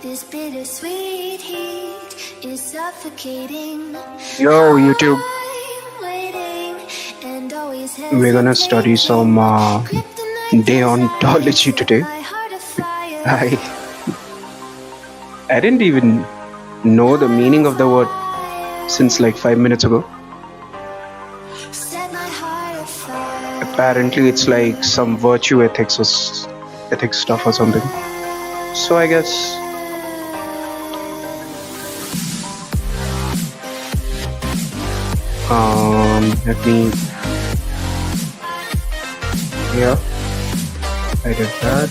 This bittersweet heat is suffocating. Yo, YouTube. We're gonna study some deontology today. I didn't even know the meaning of the word since like 5 minutes ago. Apparently it's like some virtue ethics or ethics stuff or something. So I guess let me, yeah, I did that.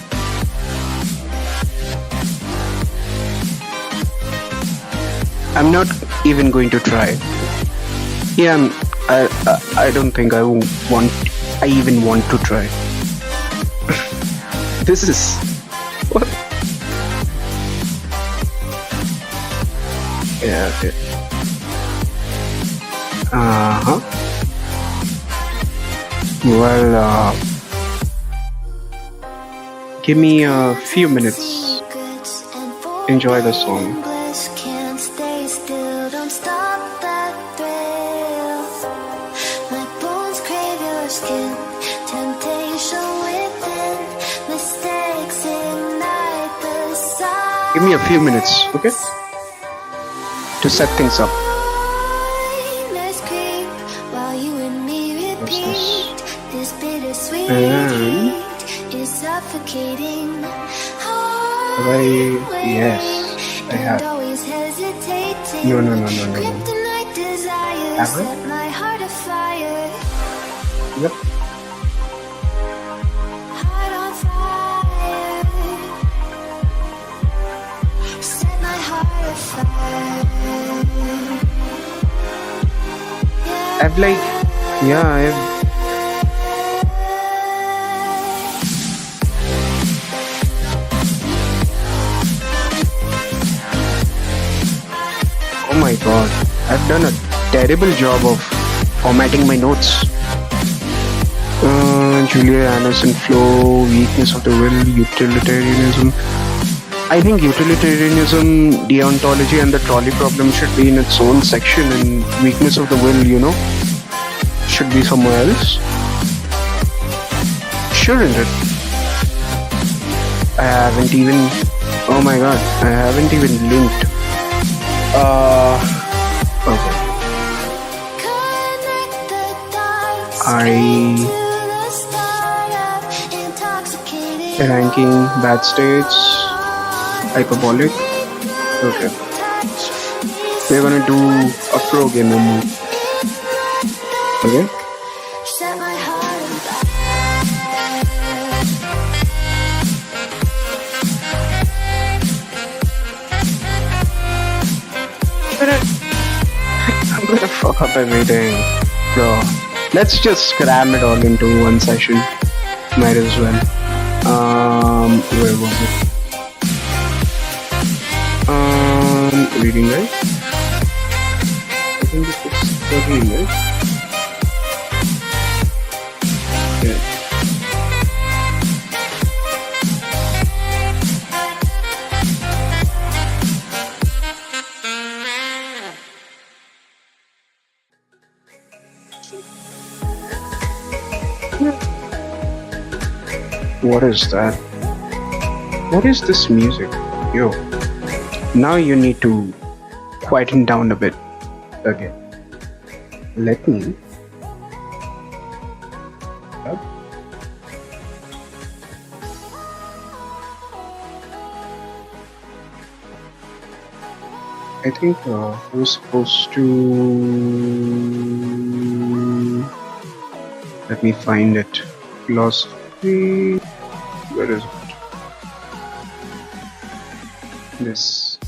I'm not even going to try. Yeah, I don't think I even want to try. This is what? Yeah, okay. Well, give me a few minutes. Enjoy the song. Give me a few minutes, okay? To set things up. And yes, I have. No. Have I? Yep. I've like, yeah, I've. Oh my god, I've done a terrible job of formatting my notes. Julia Anderson flow, weakness of the will, utilitarianism. I think utilitarianism, deontology and the trolley problem should be in its own section, and weakness of the will, should be somewhere else. Shouldn't it? I haven't even, oh my god, I haven't even linked. Okay. Ranking bad states, hyperbolic. Okay. We're gonna do a pro game only. Okay. I'm gonna fuck up everything, bro. Let's just cram it all into one session. Might as well. Where was it? Reading, right? I think this is 13, right? Yeah. What is that? What is this music? Yo. Now you need to quieten down a bit. Okay. Let me. I think I was supposed to. Let me find it. Philosophy. Where is it? This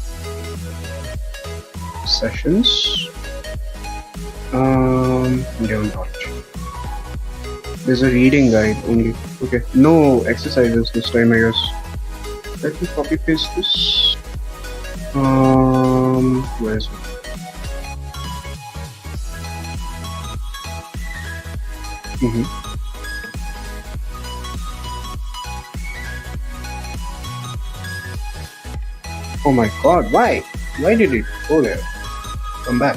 sessions. Deontology. There's a reading guide only. Okay. No exercises this time, I guess. Let me copy paste this. Where is it? Oh my god, why? Why did it go there? Come back.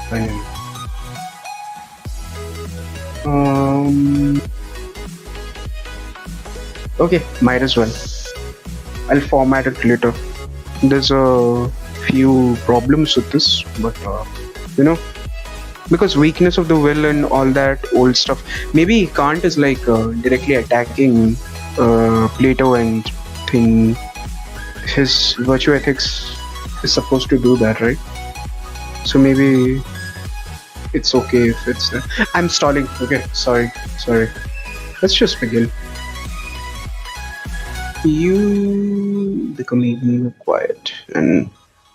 Finally. Okay, might as well. I'll format it later. There's a few problems with this, but you know, because weakness of the will and all that old stuff. Maybe Kant is like directly attacking Plato and thing. His virtue ethics is supposed to do that, right? So maybe it's okay if it's. I'm stalling. Okay, sorry. Let's just begin. You become even quiet and.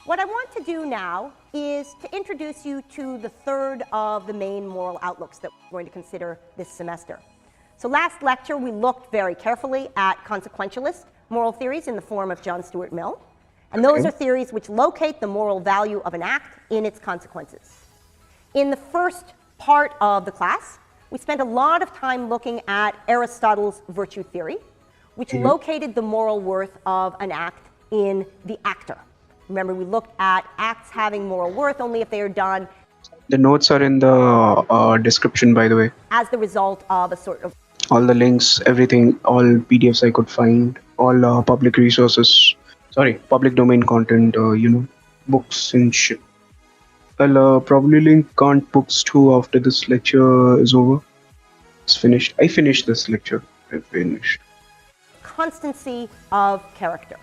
What I want to do now is to introduce you to the third of the main moral outlooks that we're going to consider this semester. So last lecture we looked very carefully at consequentialist moral theories in the form of John Stuart Mill. And those are theories which locate the moral value of an act in its consequences. In the first part of the class, we spent a lot of time looking at Aristotle's virtue theory, which located the moral worth of an act in the actor. Remember, we looked at acts having moral worth only if they are done. The notes are in the description, by the way. As the result of a sort of. All the links, everything, all PDFs I could find, all public resources. Sorry, public domain content, books and shit. I'll probably link Kant books too after this lecture is over. It's finished. I finished this lecture. I finished. Constancy of character.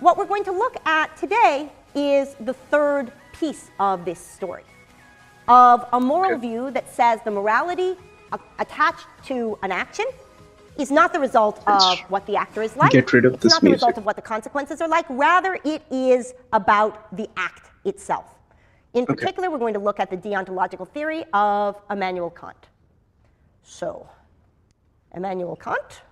What we're going to look at today is the third piece of this story, of a moral view that says the morality attached to an action is not the result of what the actor is like. Get rid of it's this not the music. result of what the consequences are like. Rather, it is about the act itself. In particular, we're going to look at the deontological theory of Immanuel Kant. So, Immanuel Kant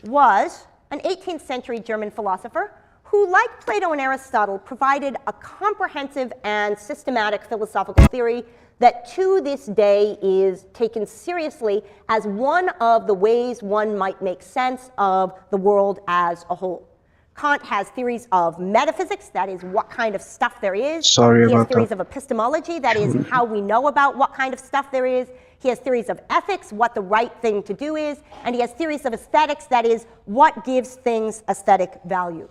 was an 18th century German philosopher who, like Plato and Aristotle, provided a comprehensive and systematic philosophical theory that to this day is taken seriously as one of the ways one might make sense of the world as a whole. Kant has theories of metaphysics, that is what kind of stuff there is. Sorry he about has theories that. of epistemology, that is how we know about what kind of stuff there is. He has theories of ethics, what the right thing to do is. And he has theories of aesthetics, that is what gives things aesthetic value.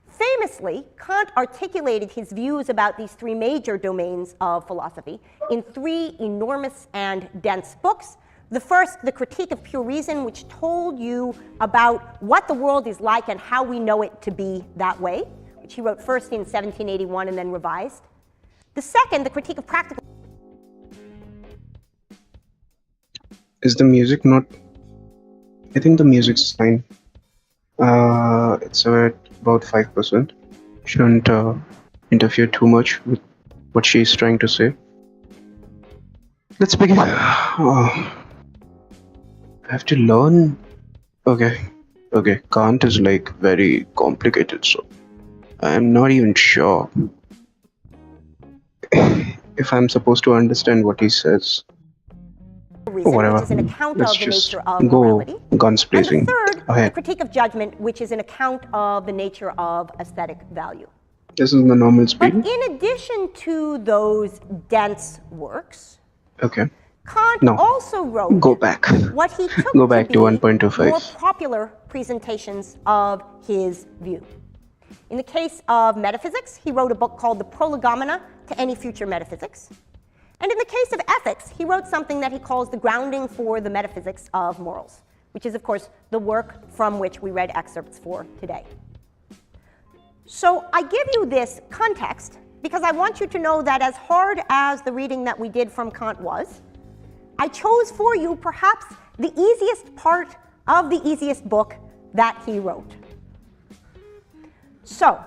Famously, Kant articulated his views about these three major domains of philosophy in three enormous and dense books. The first, The Critique of Pure Reason, which told you about what the world is like and how we know it to be that way, which he wrote first in 1781 and then revised. The second, The Critique of Practical. Is the music not? I think the music's fine. It's at about 5%. Shouldn't interfere too much with what she's trying to say. Let's begin. I have to learn. Okay. Kant is like very complicated, so I'm not even sure if I'm supposed to understand what he says. Reason, whatever. which is an account Let's of the just nature of go morality. guns blazing. And the third, Ahead. The Critique of Judgment, which is an account of the nature of aesthetic value. This is the normal But speed. in addition to those dense works, Okay. Kant No. also wrote Go back. what he took Go back to to be 1.25. more popular presentations of his view. In the case of metaphysics, he wrote a book called The Prolegomena to Any Future Metaphysics. And in the case of ethics, he wrote something that he calls the grounding for the metaphysics of morals, which is, of course, the work from which we read excerpts for today. So I give you this context because I want you to know that as hard as the reading that we did from Kant was, I chose for you perhaps the easiest part of the easiest book that he wrote. So,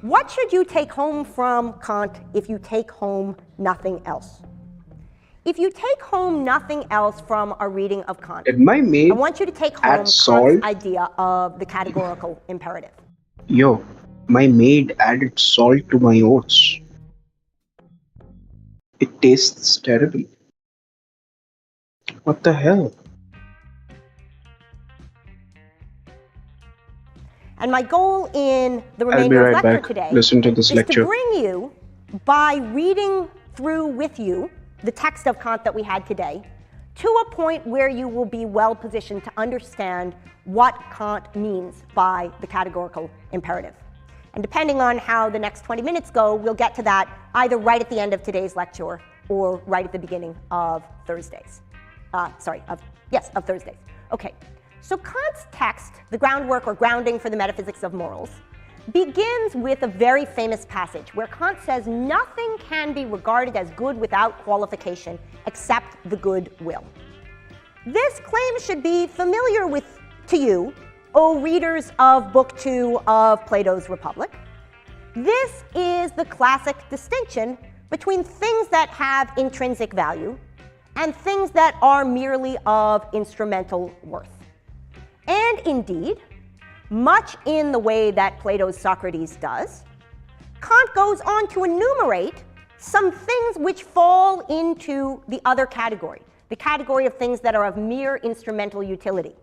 what should you take home from Kant if you take home nothing else? If you take home nothing else from a reading of Kant, Did my maid I want you to take home add Kant's salt? idea of the categorical imperative. Yo, my maid added salt to my oats. It tastes terrible. What the hell? And my goal in the I'll be remainder right of lecture back. today Listen to this is lecture. to bring you, by reading through with you the text of Kant that we had today, to a point where you will be well positioned to understand what Kant means by the categorical imperative. And depending on how the next 20 minutes go, we'll get to that either right at the end of today's lecture or right at the beginning of Thursdays. Of Thursdays. Okay, so Kant's text, the groundwork or grounding for the metaphysics of morals, begins with a very famous passage where Kant says nothing can be regarded as good without qualification except the good will. This claim should be familiar to you, O readers of Book 2 of Plato's Republic. This is the classic distinction between things that have intrinsic value and things that are merely of instrumental worth. And indeed, much in the way that Plato's Socrates does, Kant goes on to enumerate some things which fall into the other category, the category of things that are of mere instrumental utility.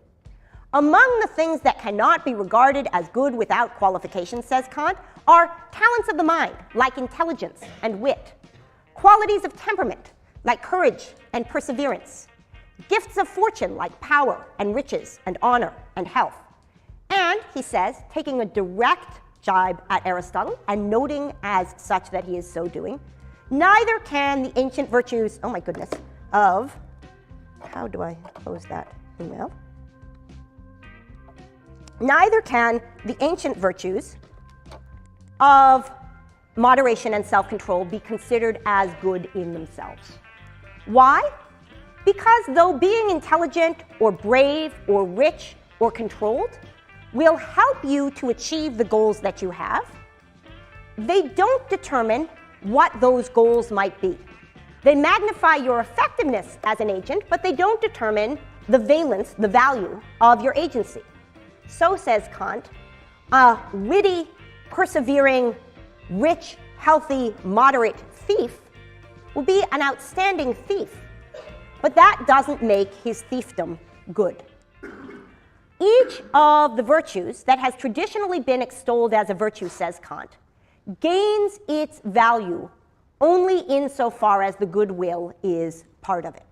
Among the things that cannot be regarded as good without qualification, says Kant, are talents of the mind, like intelligence and wit, qualities of temperament, like courage and perseverance, gifts of fortune, like power and riches and honor and health. And, he says, taking a direct jibe at Aristotle and noting as such that he is so doing, neither can the ancient virtues, oh my goodness, of, how do I close that email? Neither can the ancient virtues of moderation and self-control be considered as good in themselves. Why? Because though being intelligent or brave or rich or controlled will help you to achieve the goals that you have, they don't determine what those goals might be. They magnify your effectiveness as an agent, but they don't determine the valence, the value of your agency. So, says Kant, a witty, persevering, rich, healthy, moderate thief will be an outstanding thief, but that doesn't make his thiefdom good. Each of the virtues that has traditionally been extolled as a virtue, says Kant, gains its value only insofar as the good will is part of it.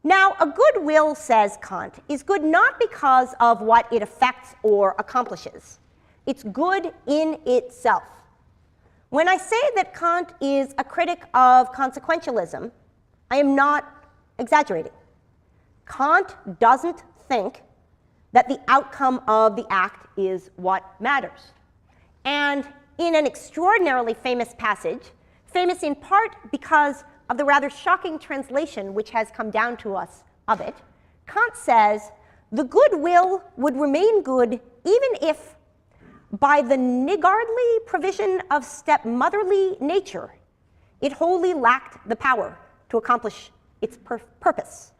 Now, a good will, says Kant, is good not because of what it affects or accomplishes. It's good in itself. When I say that Kant is a critic of consequentialism, I am not exaggerating. Kant doesn't think that the outcome of the act is what matters. And in an extraordinarily famous passage, famous in part because of the rather shocking translation which has come down to us of it, Kant says, the good will would remain good even if, by the niggardly provision of stepmotherly nature, it wholly lacked the power to accomplish its purpose.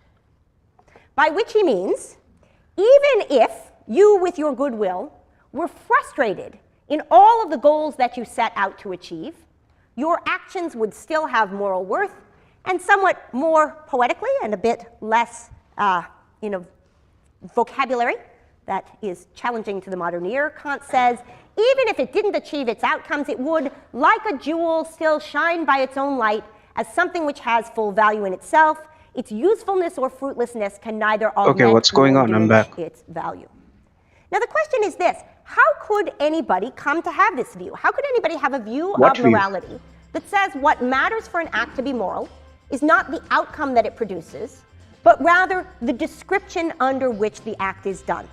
By which he means, even if you, with your goodwill, were frustrated in all of the goals that you set out to achieve, your actions would still have moral worth, and somewhat more poetically and a bit less, vocabulary that is challenging to the modern ear, Kant says, even if it didn't achieve its outcomes, it would, like a jewel, still shine by its own light as something which has full value in itself. Its usefulness or fruitlessness can neither augment nor diminish its value. Now the question is this: how could anybody come to have this view? How could anybody have a view of morality that says what matters for an act to be moral is not the outcome that it produces, but rather the description under which the act is done?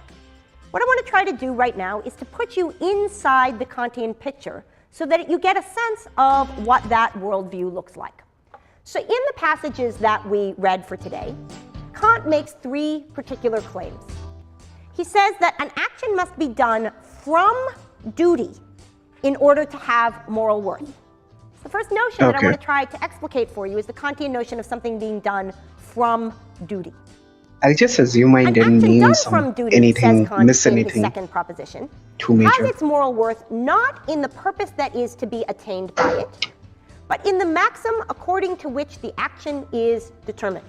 What I want to try to do right now is to put you inside the Kantian picture so that you get a sense of what that worldview looks like. So in the passages that we read for today, Kant makes three particular claims. He says that an action must be done from duty in order to have moral worth. The first notion that I want to try to explicate for you is the Kantian notion of something being done from duty. I'll just assume I didn't mean anything, miss anything. The second proposition Too major. has its moral worth not in the purpose that is to be attained by it, but in the maxim according to which the action is determined.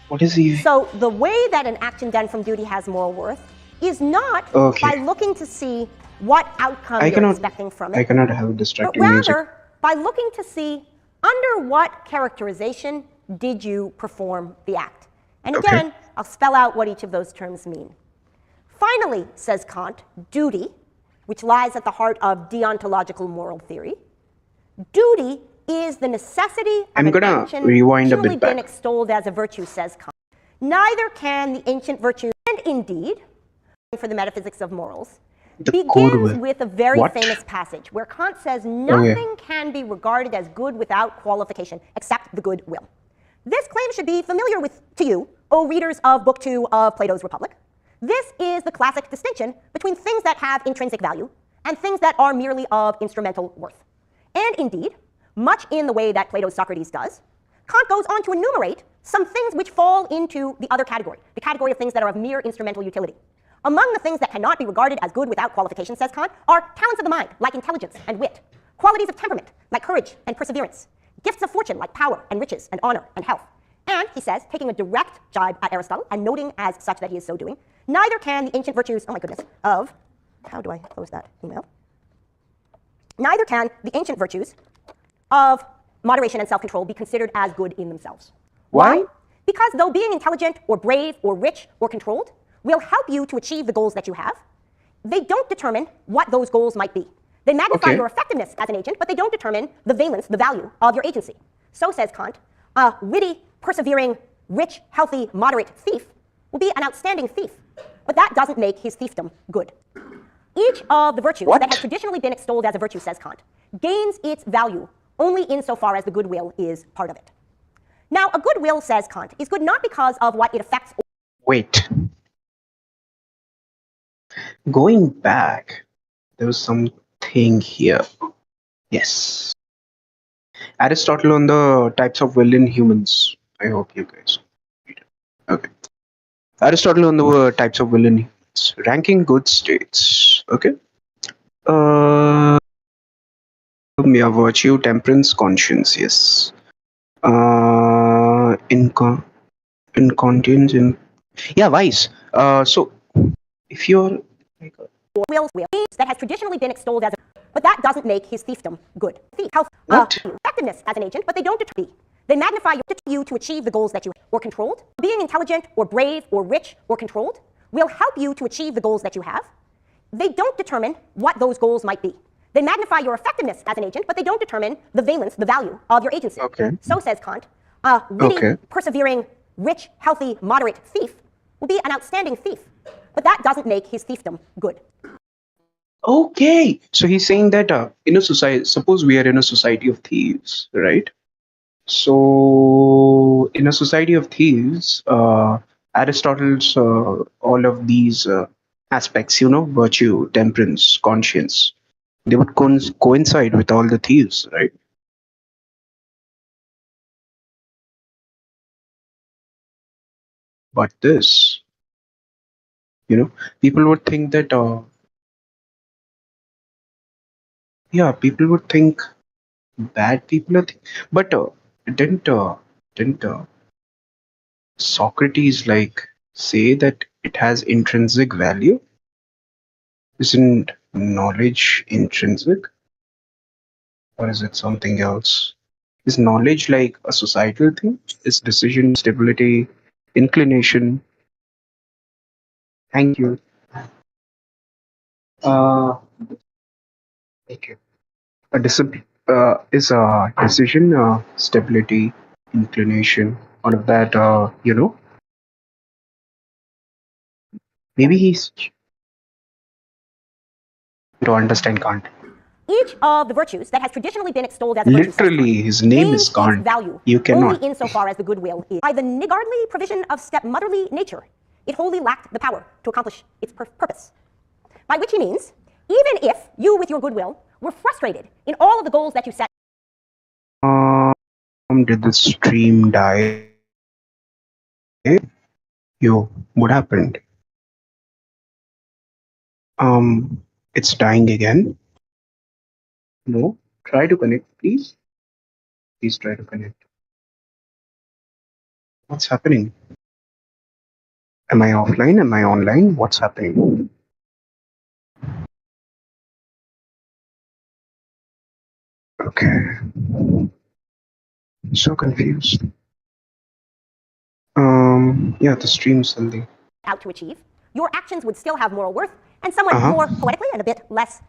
What is he? So the way that an action done from duty has moral worth is not Okay. by looking to see what outcome I you're cannot- expecting from I it, cannot have but distracting music. rather by looking to see under what characterization did you perform the act. And Okay. again, I'll spell out what each of those terms mean. Finally, says Kant, duty, which lies at the heart of deontological moral theory, duty is the necessity of I'm an gonna action rewind a truly bit back. been extolled as a virtue, says Kant. Neither can the ancient virtues, and indeed, for the metaphysics of morals, The code begins will- with a very What? famous passage where Kant says nothing can be regarded as good without qualification except the good will. This claim should be familiar to you, O readers of Book 2 of Plato's Republic. This is the classic distinction between things that have intrinsic value and things that are merely of instrumental worth. And indeed, much in the way that Plato's Socrates does, Kant goes on to enumerate some things which fall into the other category, the category of things that are of mere instrumental utility. Among the things that cannot be regarded as good without qualification, says Kant, are talents of the mind, like intelligence and wit, qualities of temperament, like courage and perseverance, gifts of fortune, like power and riches and honor and health. And, he says, taking a direct jibe at Aristotle and noting as such that he is so doing, neither can the ancient virtues, oh my goodness, of, how do I close that email? Neither can the ancient virtues of moderation and self-control be considered as good in themselves. Why? Because though being intelligent or brave or rich or controlled will help you to achieve the goals that you have, they don't determine what those goals might be. They magnify Okay. your effectiveness as an agent, but they don't determine the valence, the value of your agency. So, says Kant, a witty, persevering, rich, healthy, moderate thief will be an outstanding thief, but that doesn't make his fiefdom good. Each of the virtues What? that has traditionally been extolled as a virtue, says Kant, gains its value only insofar as the goodwill is part of it. Now, a goodwill, says Kant, is good not because of what it affects. Wait. Going back, there was something here. Yes. Aristotle on the types of will in humans. I hope you guys read it. Okay. Aristotle on the types of will in humans. Ranking good states. Okay. Yeah, virtue, temperance, conscience. Yes. Incontinence. Yeah, vice. So if you're like Will that has traditionally been extolled as a, but that doesn't make his fiefdom good. Thief, health, What? effectiveness as an agent, but they don't determine. They magnify you to achieve the goals that you have or controlled. Being intelligent or brave or rich or controlled will help you to achieve the goals that you have. They don't determine what those goals might be. They magnify your effectiveness as an agent, but they don't determine the valence, the value of your agency. Okay. So, says Kant, a witty, Okay. persevering, rich, healthy, moderate thief will be an outstanding thief, but that doesn't make his fiefdom good. Okay, so he's saying that in a society, suppose we are in a society of thieves, right? So in a society of thieves, Aristotle's all of these aspects, virtue, temperance, conscience, they would coincide with all the thieves, right? But this, people would think that, people would think bad people are, but didn't uh, didn't Socrates say that it has intrinsic value? Isn't knowledge intrinsic, or is it something else? Is knowledge like a societal thing? Is decision, stability, inclination? Thank you. Uh, okay. A discipline is a decision, stability, inclination. All of that, maybe he's to understand Kant. Each of the virtues that has traditionally been extolled as a virtue, says Literally, Kant, his name gains is Kant. its value You cannot. only insofar as the goodwill is. By the niggardly provision of stepmotherly nature, it wholly lacked the power to accomplish its purpose. By which he means, even if you with your goodwill were frustrated in all of the goals that you set. Did the stream die? Yo, what happened? It's dying again. No, try to connect, please. Please try to connect. What's happening? Am I offline? Am I online? What's happening? Okay. So confused. Yeah, the stream's ending. Out to achieve, your actions would still have moral worth, and somewhat Uh-huh. more poetically and a bit less,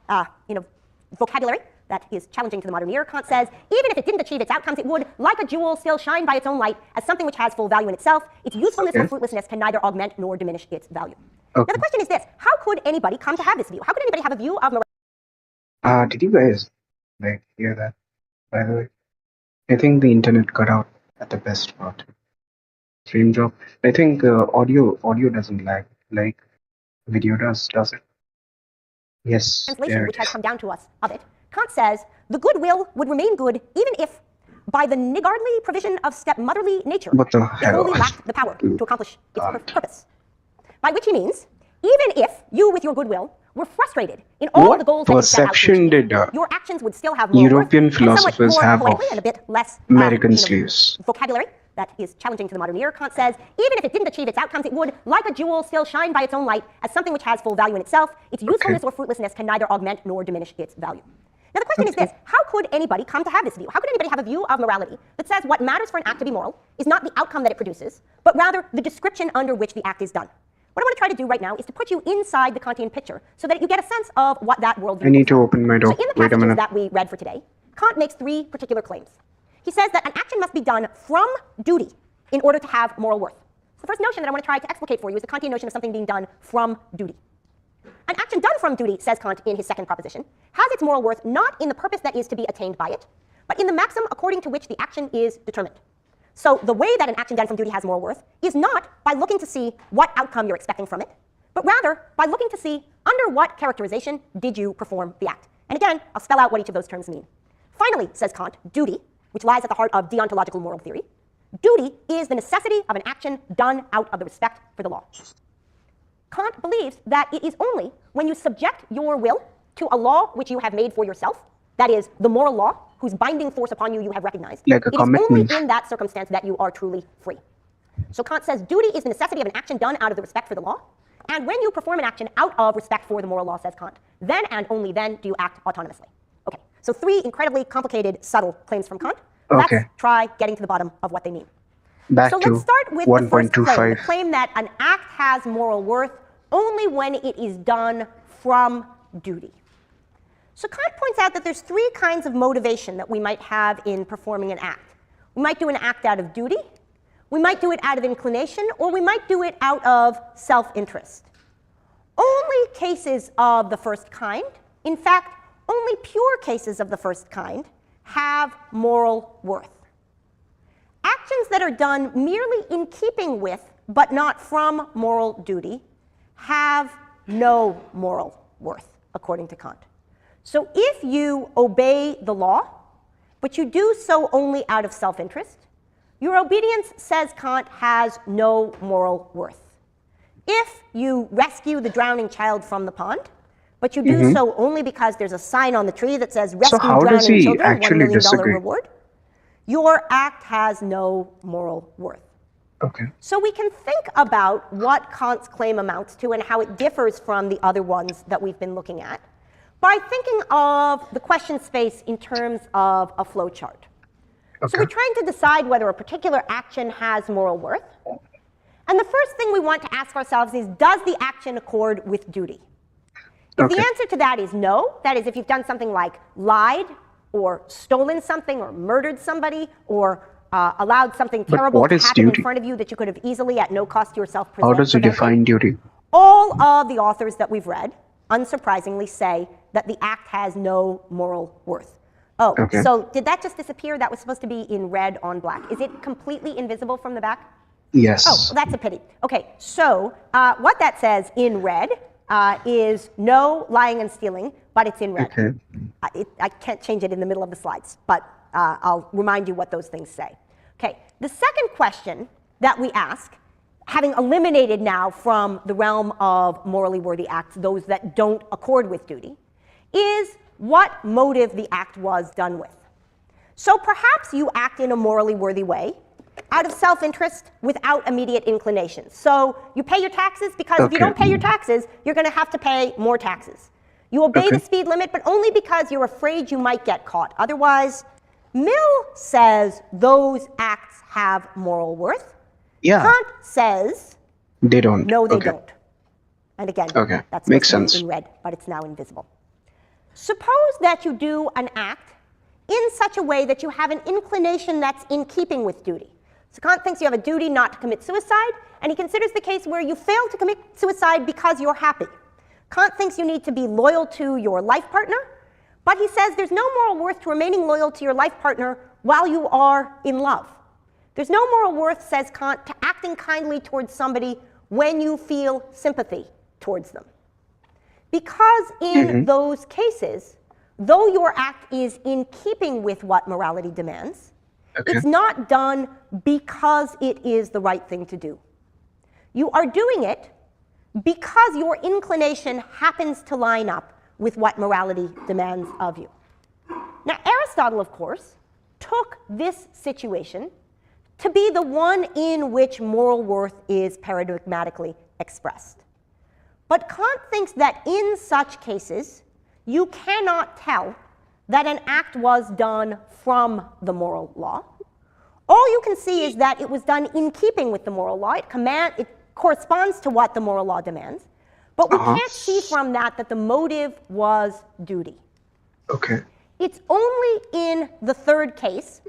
vocabulary that is challenging to the modern ear, Kant says, even if it didn't achieve its outcomes, it would, like a jewel, still shine by its own light as something which has full value in itself. Its usefulness or fruitlessness can neither augment nor diminish its value. Now the question is this: how could anybody come to have this view? How could anybody have a view of morality? Did you guys hear that? By the way, I think the internet cut out at the best part. Stream drop. I think audio doesn't lag like video does it? Yes. Translation, which has come down to us of it, Kant says the good will would remain good even if, by the niggardly provision of stepmotherly nature, What the it hell? wholly lacked the power to accomplish its purpose. By which he means, even if you, with your goodwill, were frustrated in all What the goals that you set out to perception achieve, did your actions would still have moral European worth, and somewhat philosophers more have of poetically and a bit less American slaves? vocabulary that is challenging to the modern ear, Kant says, even if it didn't achieve its outcomes, it would, like a jewel, still shine by its own light as something which has full value in itself. Its usefulness or fruitlessness can neither augment nor diminish its value. Now the question is this: how could anybody come to have this view? How could anybody have a view of morality that says what matters for an act to be moral is not the outcome that it produces, but rather the description under which the act is done? What I want to try to do right now is to put you inside the Kantian picture so that you get a sense of what that worldview is. I need to open my door. So in the Wait a passages minute. that we read for today, Kant makes three particular claims. He says that an action must be done from duty in order to have moral worth. So the first notion that I want to try to explicate for you is the Kantian notion of something being done from duty. An action done from duty, says Kant in his second proposition, has its moral worth not in the purpose that is to be attained by it, but in the maxim according to which the action is determined. So the way that an action done from duty has moral worth is not by looking to see what outcome you're expecting from it, but rather by looking to see under what characterization did you perform the act. And again, I'll spell out what each of those terms mean. Finally, says Kant, duty, which lies at the heart of deontological moral theory, duty is the necessity of an action done out of the respect for the law. Kant believes that it is only when you subject your will to a law which you have made for yourself, that is, the moral law, whose binding force upon you you have recognized, Like a it is only commitment. in that circumstance that you are truly free. So Kant says duty is the necessity of an action done out of the respect for the law, and when you perform an action out of respect for the moral law, says Kant, then and only then do you act autonomously. Okay, so three incredibly complicated, subtle claims from Kant. Okay. Let's try getting to the bottom of what they mean. Back So to let's start with the first claim, the 1.25. claim that an act has moral worth only when it is done from duty. So Kant points out that there's three kinds of motivation that we might have in performing an act. We might do an act out of duty, we might do it out of inclination, or we might do it out of self-interest. Only cases of the first kind, in fact, only pure cases of the first kind, have moral worth. Actions that are done merely in keeping with, but not from moral duty, have no moral worth, according to Kant. So if you obey the law, but you do so only out of self-interest, your obedience, says Kant, has no moral worth. If you rescue the drowning child from the pond, but you do so only because there's a sign on the tree that says rescue how does drowning he children, $1 actually million disagree? reward, your act has no moral worth. Okay. So we can think about what Kant's claim amounts to and how it differs from the other ones that we've been looking at by thinking of the question space in terms of a flowchart. So we're trying to decide whether a particular action has moral worth. And the first thing we want to ask ourselves is, does the action accord with duty? If the answer to that is no, that is, if you've done something like lied or stolen something or murdered somebody or allowed something terrible what to is happen duty? in front of you that you could have easily at no cost to yourself How does he prevented, define duty? all of the authors that we've read, unsurprisingly, say that the act has no moral worth. Oh, so did that just disappear? That was supposed to be in red on black. Is it completely invisible from the back? Yes. Oh, well, that's a pity. Okay, so what that says in red is no lying and stealing, but it's in red. Okay. I can't change it in the middle of the slides, but I'll remind you what those things say. Okay, the second question that we ask, having eliminated now from the realm of morally worthy acts those that don't accord with duty, is what motive the act was done with. So perhaps you act in a morally worthy way out of self-interest without immediate inclination. So you pay your taxes because if you don't pay your taxes, you're going to have to pay more taxes. You obey the speed limit, but only because you're afraid you might get caught. Otherwise, Mill says those acts have moral worth. Yeah. Kant says They don't. no, they don't. And again, that's Makes supposed to sense. be in red, but it's now invisible. Suppose that you do an act in such a way that you have an inclination that's in keeping with duty. So Kant thinks you have a duty not to commit suicide, and he considers the case where you fail to commit suicide because you're happy. Kant thinks you need to be loyal to your life partner, but he says there's no moral worth to remaining loyal to your life partner while you are in love. There's no moral worth, says Kant, to acting kindly towards somebody when you feel sympathy towards them. Because in those cases, though your act is in keeping with what morality demands, it's not done because it is the right thing to do. You are doing it because your inclination happens to line up with what morality demands of you. Now, Aristotle, of course, took this situation to be the one in which moral worth is paradigmatically expressed. But Kant thinks that in such cases, you cannot tell that an act was done from the moral law. All you can see is that it was done in keeping with the moral law. It corresponds to what the moral law demands. But we can't see from that that the motive was duty. It's only in the third case,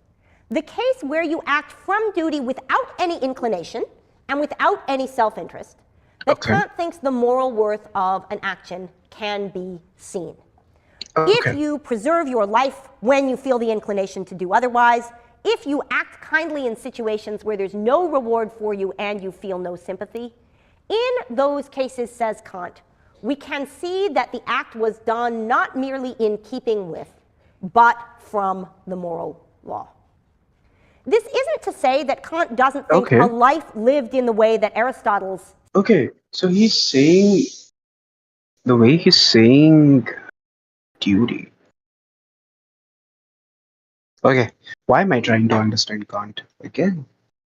the case where you act from duty without any inclination and without any self-interest, that Kant thinks the moral worth of an action can be seen. If you preserve your life when you feel the inclination to do otherwise, if you act kindly in situations where there's no reward for you and you feel no sympathy, in those cases, says Kant, we can see that the act was done not merely in keeping with, but from the moral law. This isn't to say that Kant doesn't think a life lived in the way that Aristotle's... So he's saying, the way he's saying duty. Why am I trying to understand Kant? Again,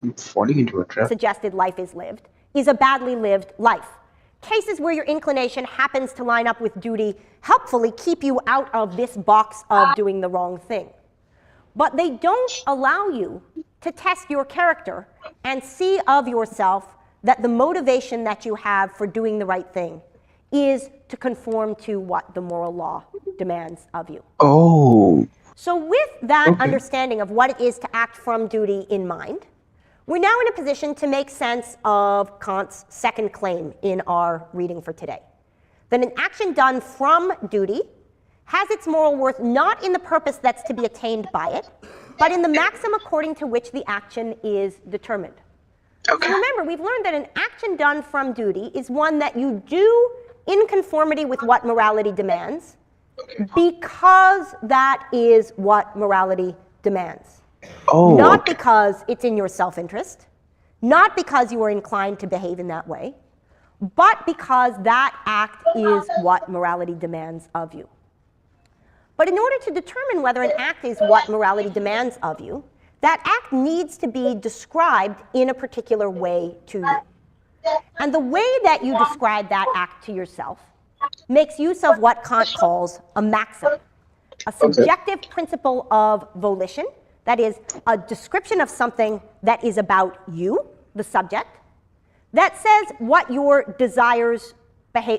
I'm falling into a trap. Suggested life is lived, is a badly lived life. Cases where your inclination happens to line up with duty helpfully keep you out of this box of doing the wrong thing. But they don't allow you to test your character and see of yourself that the motivation that you have for doing the right thing is to conform to what the moral law demands of you. So with that understanding of what it is to act from duty in mind, we're now in a position to make sense of Kant's second claim in our reading for today. That an action done from duty has its moral worth not in the purpose that's to be attained by it, but in the maxim according to which the action is determined. So remember, we've learned that an action done from duty is one that you do in conformity with what morality demands, because that is what morality demands. Not because it's in your self-interest, not because you are inclined to behave in that way, but because that act is what morality demands of you. But in order to determine whether an act is what morality demands of you, that act needs to be described in a particular way to you. And the way that you describe that act to yourself makes use of what Kant calls a maxim, a subjective principle of volition, that is, a description of something that is about you, the subject, that says what your desires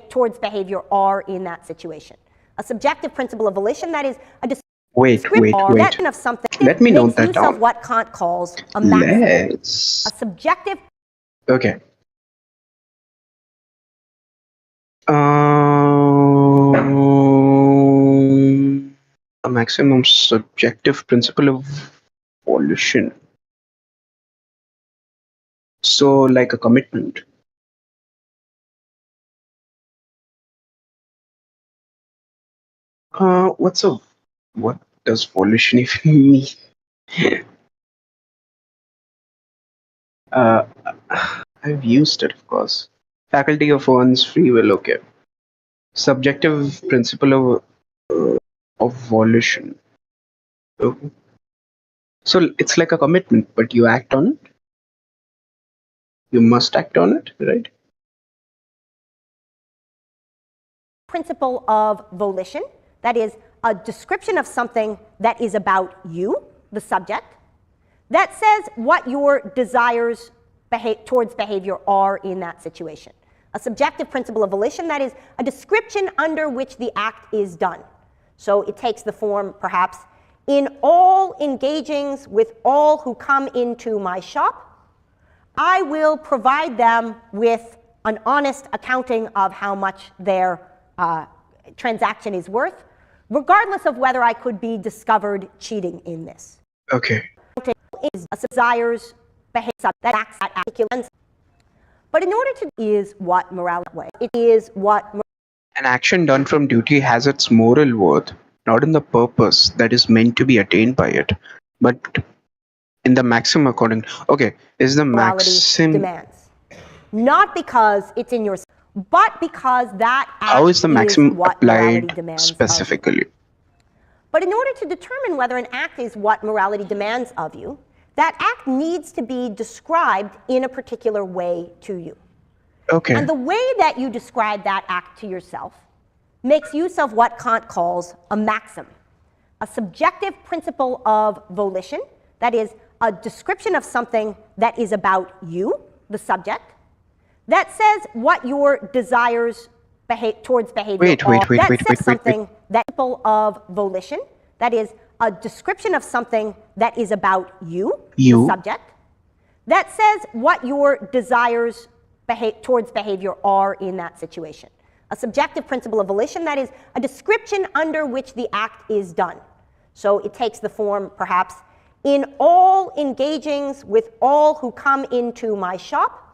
towards behavior are in that situation. A subjective principle of volition, that is, a description of something. Let me note that down. Of what Kant calls a maxim. A subjective. A maximum subjective principle of volition. So, like a commitment. What does volition even mean? I've used it, of course. Faculty of one's free will, Subjective principle of volition. So it's like a commitment, but you act on it? You must act on it, right? Principle of volition, that is a description of something that is about you, the subject, that says what your desires towards behavior are in that situation. A subjective principle of volition, that is a description under which the act is done. So it takes the form, perhaps, in all engagings with all who come into my shop, I will provide them with an honest accounting of how much their transaction is worth, regardless of whether I could be discovered cheating in this. Okay. Is a desires behavior that acts at articulence. But in order to is what morality way. It is what An action done from duty has its moral worth, not in the purpose that is meant to be attained by it, but in the maxim according. Okay, is the morality maxim demands. Not because it's in your, but because that act how is the maxim what morality applied demands specifically? But in order to determine whether an act is what morality demands of you, that act needs to be described in a particular way to you. Okay. And the way that you describe that act to yourself makes use of what Kant calls a maxim, a subjective principle of volition, that is a description of something that is about you, the subject, that says what your desires towards behavior are. That says something that principle of volition, that is a description of something that is about you, the subject, that says what your desires towards behavior are in that situation. A subjective principle of volition, that is a description under which the act is done. So it takes the form, perhaps, in all engagings with all who come into my shop,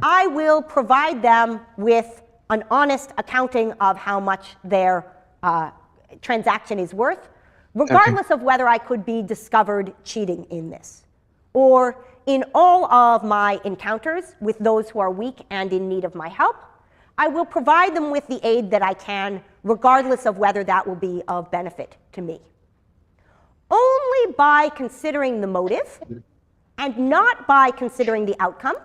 I will provide them with an honest accounting of how much their transaction is worth, regardless of whether I could be discovered cheating in this. Or in all of my encounters with those who are weak and in need of my help, I will provide them with the aid that I can, regardless of whether that will be of benefit to me. Only by considering the motive, and not by considering the outcome,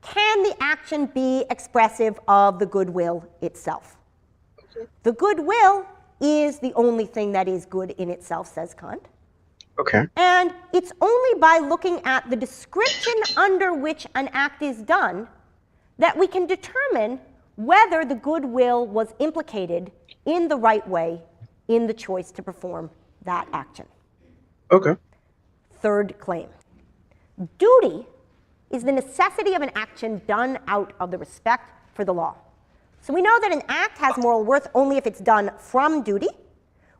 can the action be expressive of the goodwill itself. The goodwill is the only thing that is good in itself, says Kant. Okay. And it's only by looking at the description under which an act is done that we can determine whether the goodwill was implicated in the right way in the choice to perform that action. Okay. Third claim. Duty is the necessity of an action done out of the respect for the law. So we know that an act has moral worth only if it's done from duty.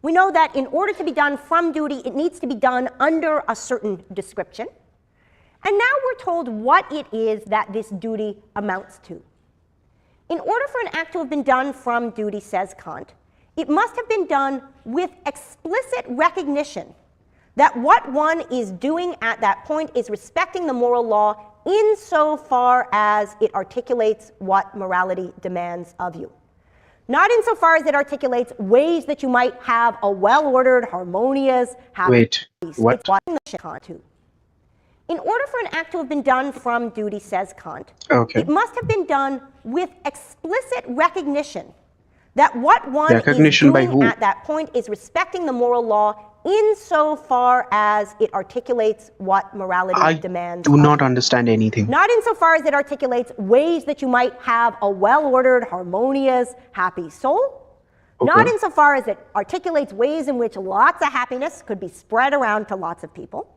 We know that in order to be done from duty, it needs to be done under a certain description. And now we're told what it is that this duty amounts to. In order for an act to have been done from duty, says Kant, it must have been done with explicit recognition that what one is doing at that point is respecting the moral law insofar as it articulates what morality demands of you. Not insofar as it articulates ways that you might have a well-ordered, harmonious, happy peace. What? In order for an act to have been done from duty, says Kant, it must have been done with explicit recognition that what one is doing at that point is respecting the moral law insofar as it articulates what morality demands. I do not understand anything. Not insofar as it articulates ways that you might have a well-ordered, harmonious, happy soul. Not insofar as it articulates ways in which lots of happiness could be spread around to lots of people.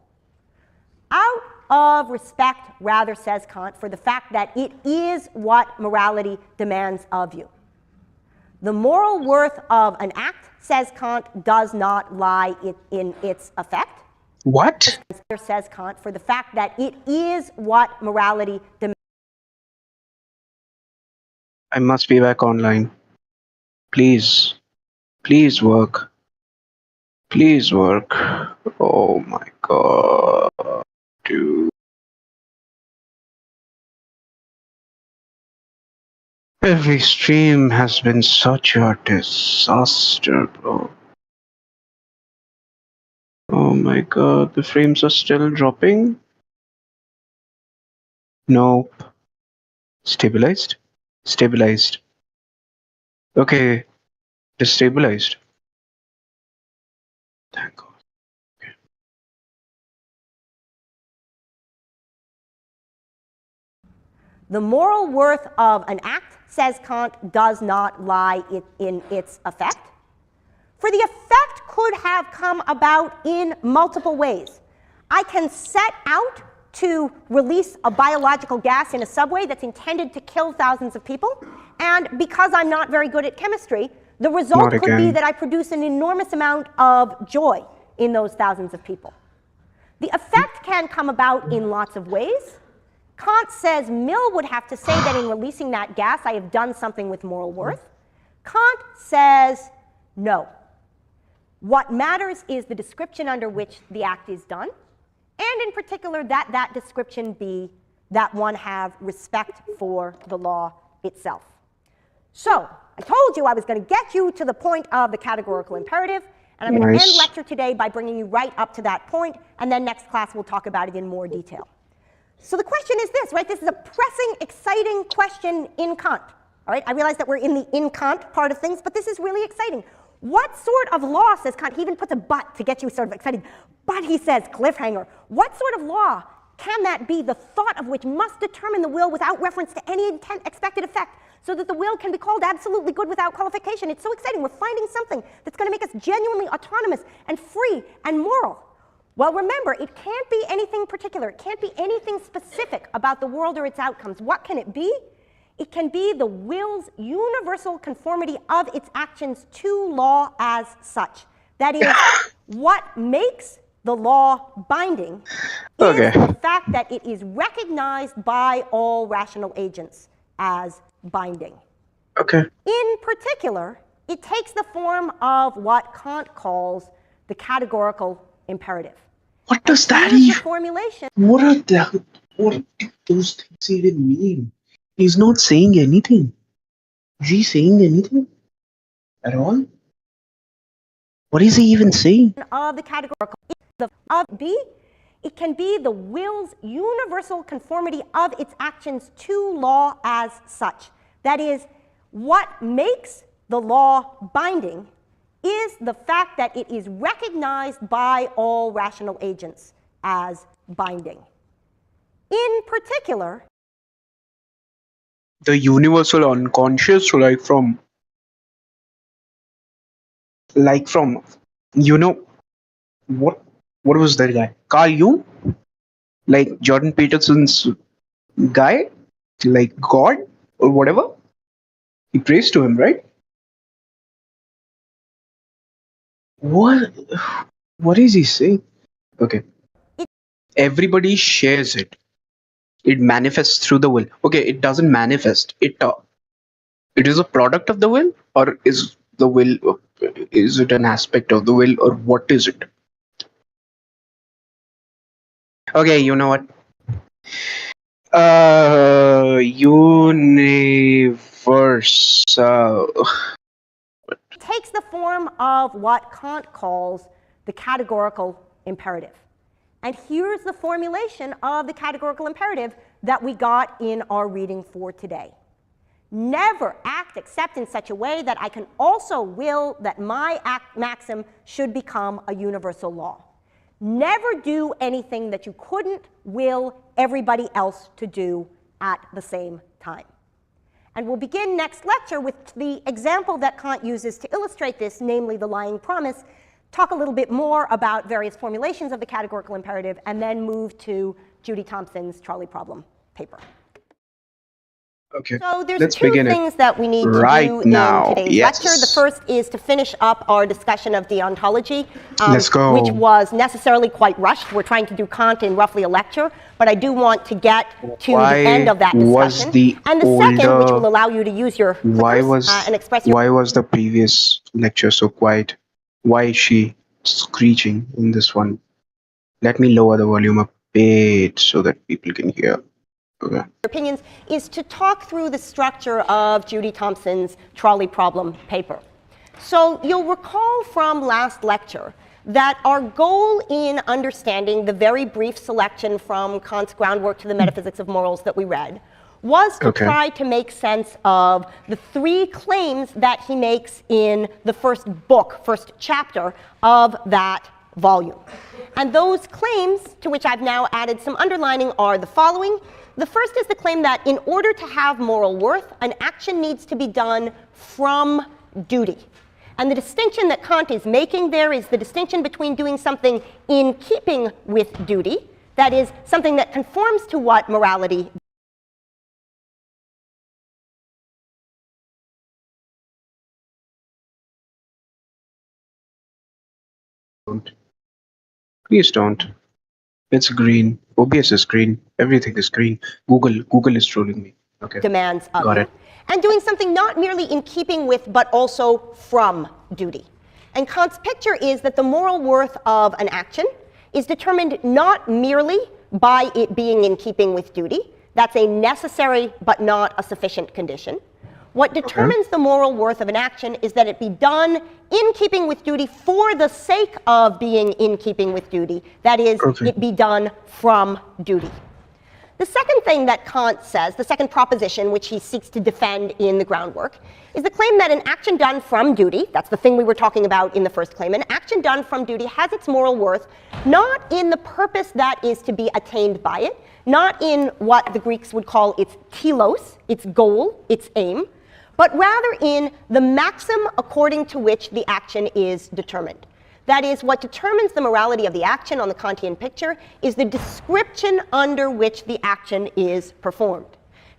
Out of respect, rather, says Kant, for the fact that it is what morality demands of you. The moral worth of an act, says Kant, does not lie in its effect. What? Says Kant, for the fact that it is what morality demands. I must be back online. Please. Please work. Please work. Oh my god. Dude. Every stream has been such a disaster, bro. Oh my god, the frames are still dropping. Nope. Stabilized? Stabilized. Okay, destabilized. Thank God. The moral worth of an act, says Kant, does not lie in its effect. For the effect could have come about in multiple ways. I can set out to release a biological gas in a subway that's intended to kill thousands of people, and because I'm not very good at chemistry, the result could be that I produce an enormous amount of joy in those thousands of people. The effect can come about in lots of ways. Kant says Mill would have to say that in releasing that gas, I have done something with moral worth. Kant says no. What matters is the description under which the act is done, and in particular that that description be that one have respect for the law itself. So, I told you I was going to get you to the point of the categorical imperative, and I'm going to end lecture today by bringing you right up to that point, and then next class we'll talk about it in more detail. So the question is this, right? This is a pressing, exciting question in Kant. All right, I realize that we're in the in Kant part of things, but this is really exciting. What sort of law, says Kant, he even puts a but to get you sort of excited. But he says, cliffhanger, what sort of law can that be, the thought of which must determine the will without reference to any expected effect, so that the will can be called absolutely good without qualification? It's so exciting. We're finding something that's going to make us genuinely autonomous and free and moral. Well, remember, it can't be anything particular. It can't be anything specific about the world or its outcomes. What can it be? It can be the will's universal conformity of its actions to law as such. That is, what makes the law binding is the fact that it is recognized by all rational agents as binding. In particular, it takes the form of what Kant calls the categorical imperative. What does that even? Formulation. What do those things even mean? He's not saying anything. Is he saying anything at all? What is he even saying? Of the categorical, it can be the will's universal conformity of its actions to law as such. That is, what makes the law binding is the fact that it is recognized by all rational agents as binding. In particular, the universal unconscious, like from, you know, what was that guy? Carl Jung? Like Jordan Peterson's guy? Like God? Or whatever? He prays to him, right? What is he saying? Okay. Everybody shares it. It manifests through the will. Okay, it doesn't manifest. It is a product of the will, or is the will, is it an aspect of the will, or what is it? Okay, you know what? Universal. It takes the form of what Kant calls the categorical imperative. And here's the formulation of the categorical imperative that we got in our reading for today. Never act except in such a way that I can also will that my act maxim should become a universal law. Never do anything that you couldn't will everybody else to do at the same time. And we'll begin next lecture with the example that Kant uses to illustrate this, namely the lying promise, talk a little bit more about various formulations of the categorical imperative, and then move to Judy Thompson's trolley problem paper. Okay. So there's two things that we need to do in today's lecture. The first is to finish up our discussion of deontology, which was necessarily quite rushed. We're trying to do Kant in roughly a lecture, but I do want to get to the end of that discussion. And the second, which will allow you to use your clickers and express your... Why was the previous lecture so quiet? Why is she screeching in this one? Let me lower the volume a bit so that people can hear. Okay. Opinions is to talk through the structure of Judy Thompson's trolley problem paper. So you'll recall from last lecture that our goal in understanding the very brief selection from Kant's Groundwork to the Metaphysics of Morals that we read was to try to make sense of the three claims that he makes in the first chapter of that volume. And those claims, to which I've now added some underlining, are the following. The first is the claim that in order to have moral worth, an action needs to be done from duty. And the distinction that Kant is making there is the distinction between doing something in keeping with duty, that is, something that conforms to what morality Please don't. It's green. OBS is green. Everything is green. Google is trolling me. Okay. demands of Got you. it. And doing something not merely in keeping with, but also from duty. And Kant's picture is that the moral worth of an action is determined not merely by it being in keeping with duty. That's a necessary but not a sufficient condition. What determines the moral worth of an action is that it be done in keeping with duty for the sake of being in keeping with duty. That is, it be done from duty. The second thing that Kant says, the second proposition which he seeks to defend in the Groundwork, is the claim that an action done from duty, that's the thing we were talking about in the first claim, an action done from duty has its moral worth not in the purpose that is to be attained by it, not in what the Greeks would call its telos, its goal, its aim, but rather in the maxim according to which the action is determined. That is, what determines the morality of the action on the Kantian picture is the description under which the action is performed.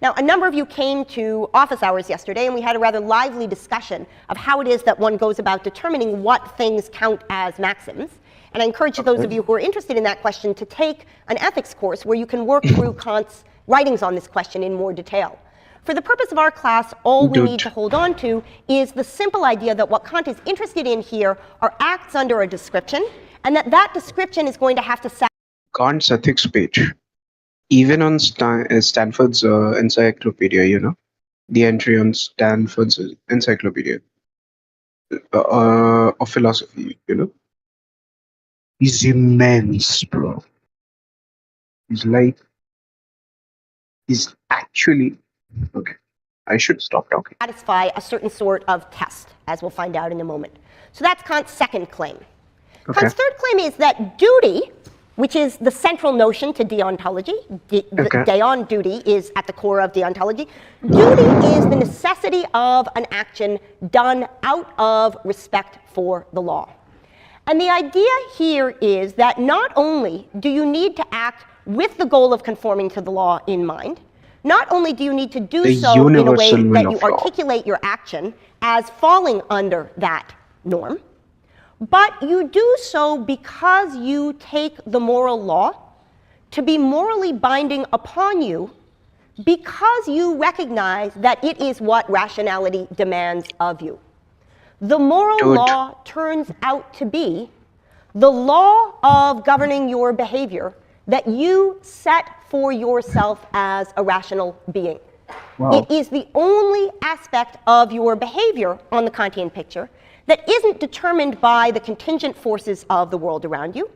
Now, a number of you came to office hours yesterday, and we had a rather lively discussion of how it is that one goes about determining what things count as maxims. And I encourage those of you who are interested in that question to take an ethics course where you can work through Kant's writings on this question in more detail. For the purpose of our class, all we need to hold on to is the simple idea that what Kant is interested in here are acts under a description, and that description is going to have to satisfy Kant's ethics page. Even on Stanford's encyclopedia, you know, the entry on Stanford's encyclopedia of philosophy, you know, he's immense, bro. He's actually, okay, I should stop talking. satisfy a certain sort of test, as we'll find out in a moment. So that's Kant's second claim. Kant's third claim is that duty, which is the central notion to deontology, deon, duty, is at the core of deontology. Duty is the necessity of an action done out of respect for the law. And the idea here is that not only do you need to act with the goal of conforming to the law in mind, not only do you need to do so in a way that you articulate your action as falling under that norm, but you do so because you take the moral law to be morally binding upon you because you recognize that it is what rationality demands of you. The moral law turns out to be the law of governing your behavior that you set for yourself as a rational being. Wow. It is the only aspect of your behavior on the Kantian picture that isn't determined by the contingent forces of the world around you.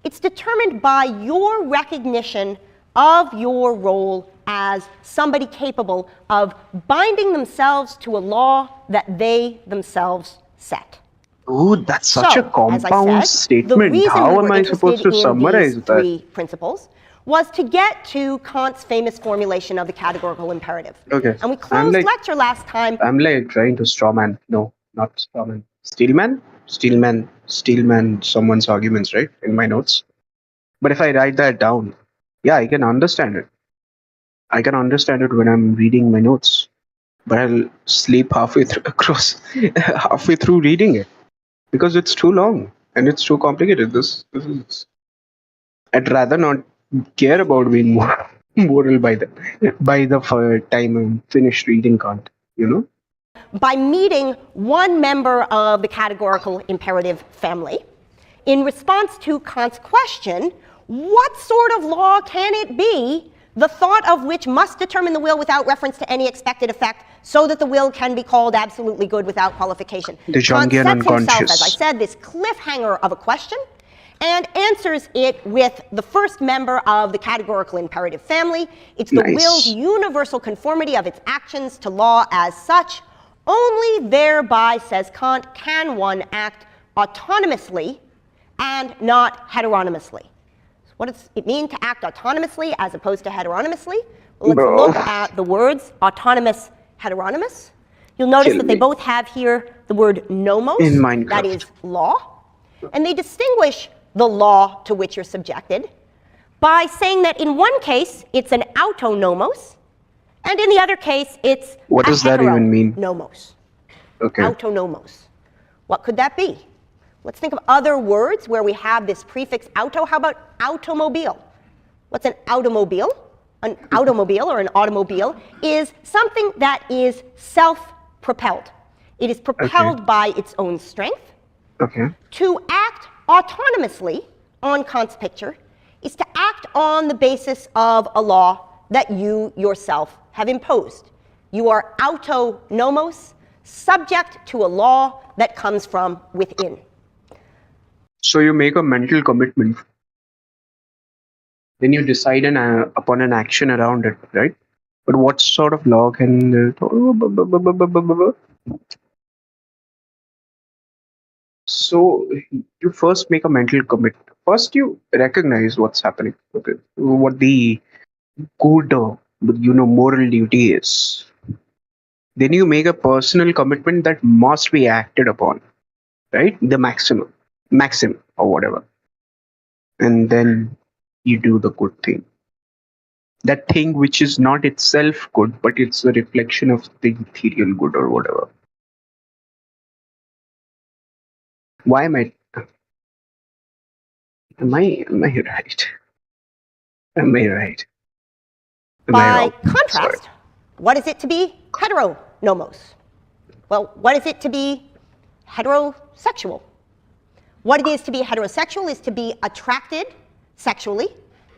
It's determined by your recognition of your role as somebody capable of binding themselves to a law that they themselves set. Oh, that's such a compound statement. How am I supposed to summarize that? Three principles was to get to Kant's famous formulation of the categorical imperative. Okay. And we closed lecture last time. I'm like trying to strawman. No, not strawman. Steelman someone's arguments, right? In my notes. But if I write that down, yeah, I can understand it. I can understand it when I'm reading my notes. But I'll sleep halfway through reading it. Because it's too long and it's too complicated. This is. I'd rather not care about being more moral by the time I'm finished reading Kant, you know? By meeting one member of the categorical imperative family, in response to Kant's question, what sort of law can it be the thought of which must determine the will without reference to any expected effect, so that the will can be called absolutely good without qualification. The Kant Jungian sets himself, unconscious. as I said, this cliffhanger of a question, and answers it with the first member of the categorical imperative family. It's the Nice. will's universal conformity of its actions to law as such. Only thereby, says Kant, can one act autonomously and not heteronymously. So what does it mean to act autonomously as opposed to heteronymously? Well, let's look at the words autonomous, heteronymous. You'll notice that they both have here the word nomos, In Minecraft. that is law, and they distinguish the law to which you're subjected by saying that in one case it's an autonomos, and in the other case it's What does that even mean? Nomos. Okay. Autonomos. What could that be? Let's think of other words where we have this prefix auto. How about automobile? What's an automobile? An automobile or an automobile is something that is self-propelled. It is propelled by its own strength. Okay. To act autonomously on Kant's picture is to act on the basis of a law that you yourself have imposed. You are autonomos, subject to a law that comes from within. So you make a mental commitment. Then you decide upon an action around it, right? But what sort of law can... So you first make a mental commit. First you recognize what's happening. Okay. What the good, moral duty is. Then you make a personal commitment that must be acted upon, right? The maxim or whatever. And then you do the good thing. That thing which is not itself good, but it's a reflection of the ethereal good or whatever. Why am I right? Am I right? Am I right? Am I By wrong? contrast, Sorry. what is it to be heteronomos? Well, what is it to be heterosexual? What it is to be heterosexual is to be attracted sexually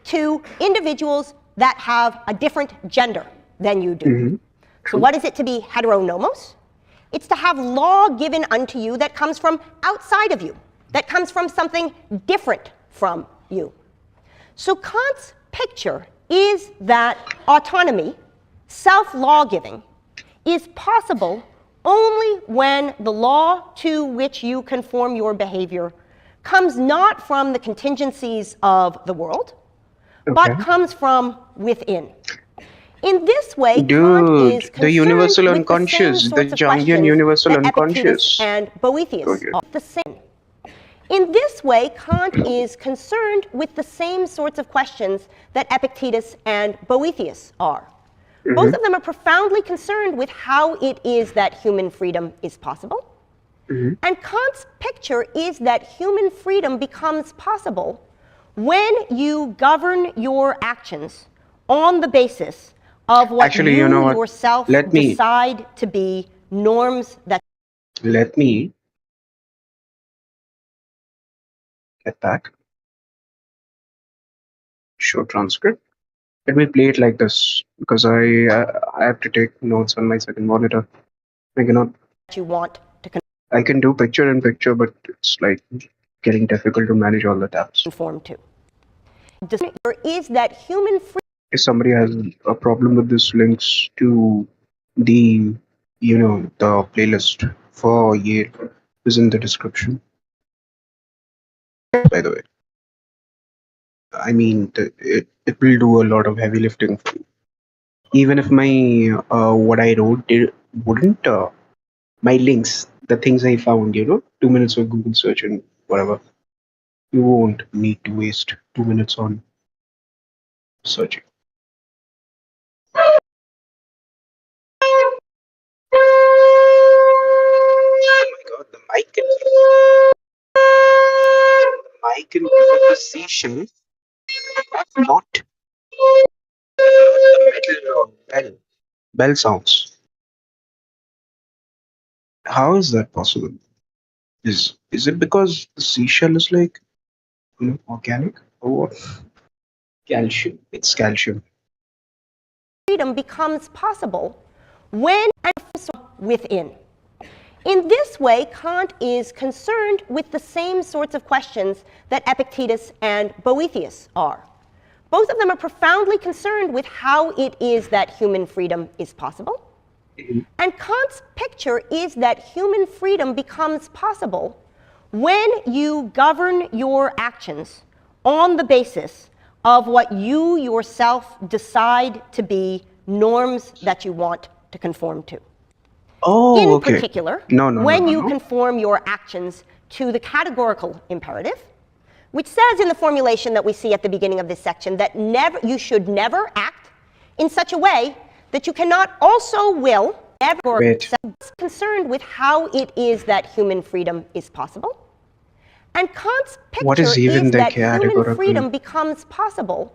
to individuals that have a different gender than you do. Mm-hmm. So what is it to be heteronomos? It's to have law given unto you that comes from outside of you, that comes from something different from you. So Kant's picture is that autonomy, self-law-giving, is possible only when the law to which you conform your behavior comes not from the contingencies of the world, but comes from within. In this way, Kant is the universal concerned with unconscious, the the same sorts of Jungian questions universal that Epictetus unconscious. and Boethius Okay. are the same. In this way, Kant is concerned with the same sorts of questions that Epictetus and Boethius are. Both of them are profoundly concerned with how it is that human freedom is possible. And Kant's picture is that human freedom becomes possible when you govern your actions on the basis of what Actually, you you know what? yourself Let me- decide to be norms that Let me get that. Show transcript. Let me play it like this because I have to take notes on my second monitor. I cannot. you want to I can do picture in picture, but it's like getting difficult to manage all the tabs. conform to. Is that human freedom If somebody has a problem with this, links to the the playlist for Yale is in the description. By the way, I mean it will do a lot of heavy lifting for you. Even if my what I wrote wouldn't my links, the things I found, 2 minutes of Google search and whatever, you won't need to waste 2 minutes on searching. Oh my god, the mic in the seashell, not the metal bell sounds. How is that possible? Is it because the seashell is like organic or what? Calcium. It's calcium. freedom becomes possible when and within. In this way, Kant is concerned with the same sorts of questions that Epictetus and Boethius are. Both of them are profoundly concerned with how it is that human freedom is possible. And Kant's picture is that human freedom becomes possible when you govern your actions on the basis of what you yourself decide to be norms that you want to conform to. In particular, when you conform your actions to the categorical imperative, which says in the formulation that we see at the beginning of this section that you should never act in such a way that you cannot also will ever concerned with how it is that human freedom is possible. And Kant's picture is that human freedom becomes possible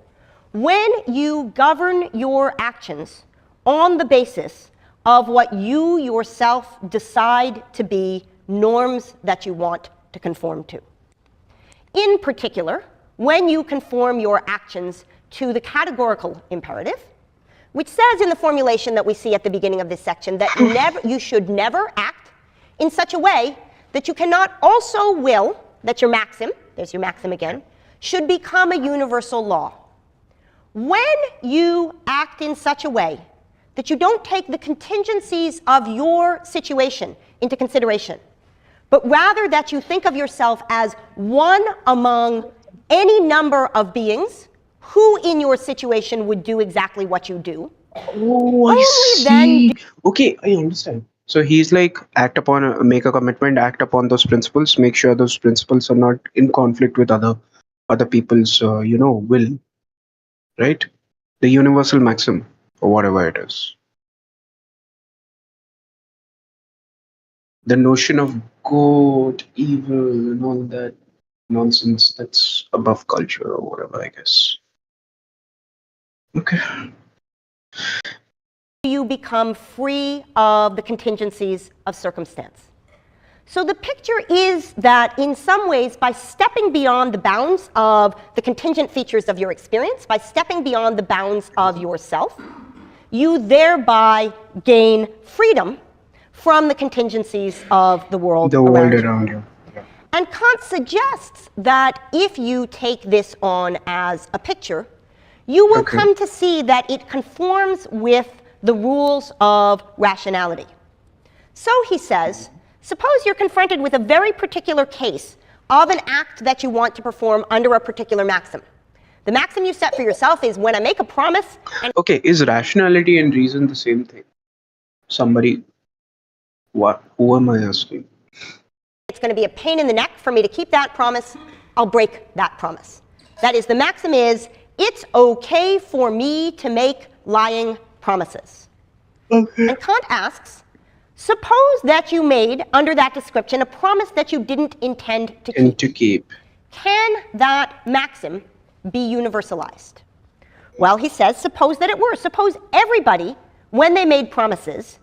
when you govern your actions on the basis of what you yourself decide to be norms that you want to conform to. In particular, when you conform your actions to the categorical imperative, which says in the formulation that we see at the beginning of this section that you should never act in such a way that you cannot also will that your maxim, there's your maxim again, should become a universal law. When you act in such a way that you don't take the contingencies of your situation into consideration, but rather that you think of yourself as one among any number of beings who in your situation would do exactly what you do. Oh, I see. Okay, I understand. So he's like, make a commitment, act upon those principles, make sure those principles are not in conflict with other people's, will, right? The universal maxim, or whatever it is. The notion of good, evil, and all that nonsense, that's above culture or whatever, I guess. Okay. You become free of the contingencies of circumstance. So the picture is that in some ways, by stepping beyond the bounds of the contingent features of your experience, by stepping beyond the bounds of yourself, you thereby gain freedom from the contingencies of the world around you. Yeah. And Kant suggests that if you take this on as a picture, you will come to see that it conforms with the rules of rationality. So he says, suppose you're confronted with a very particular case of an act that you want to perform under a particular maxim. The maxim you set for yourself is when I make a promise and is rationality and reason the same thing? Who am I asking? It's going to be a pain in the neck for me to keep that promise, I'll break that promise. That is, the maxim is, it's okay for me to make lying promises. And Kant asks, suppose that you made, under that description, a promise that you didn't intend to keep. Can that maxim be universalized? Well, he says, suppose that it were. Suppose everybody, when they made promises,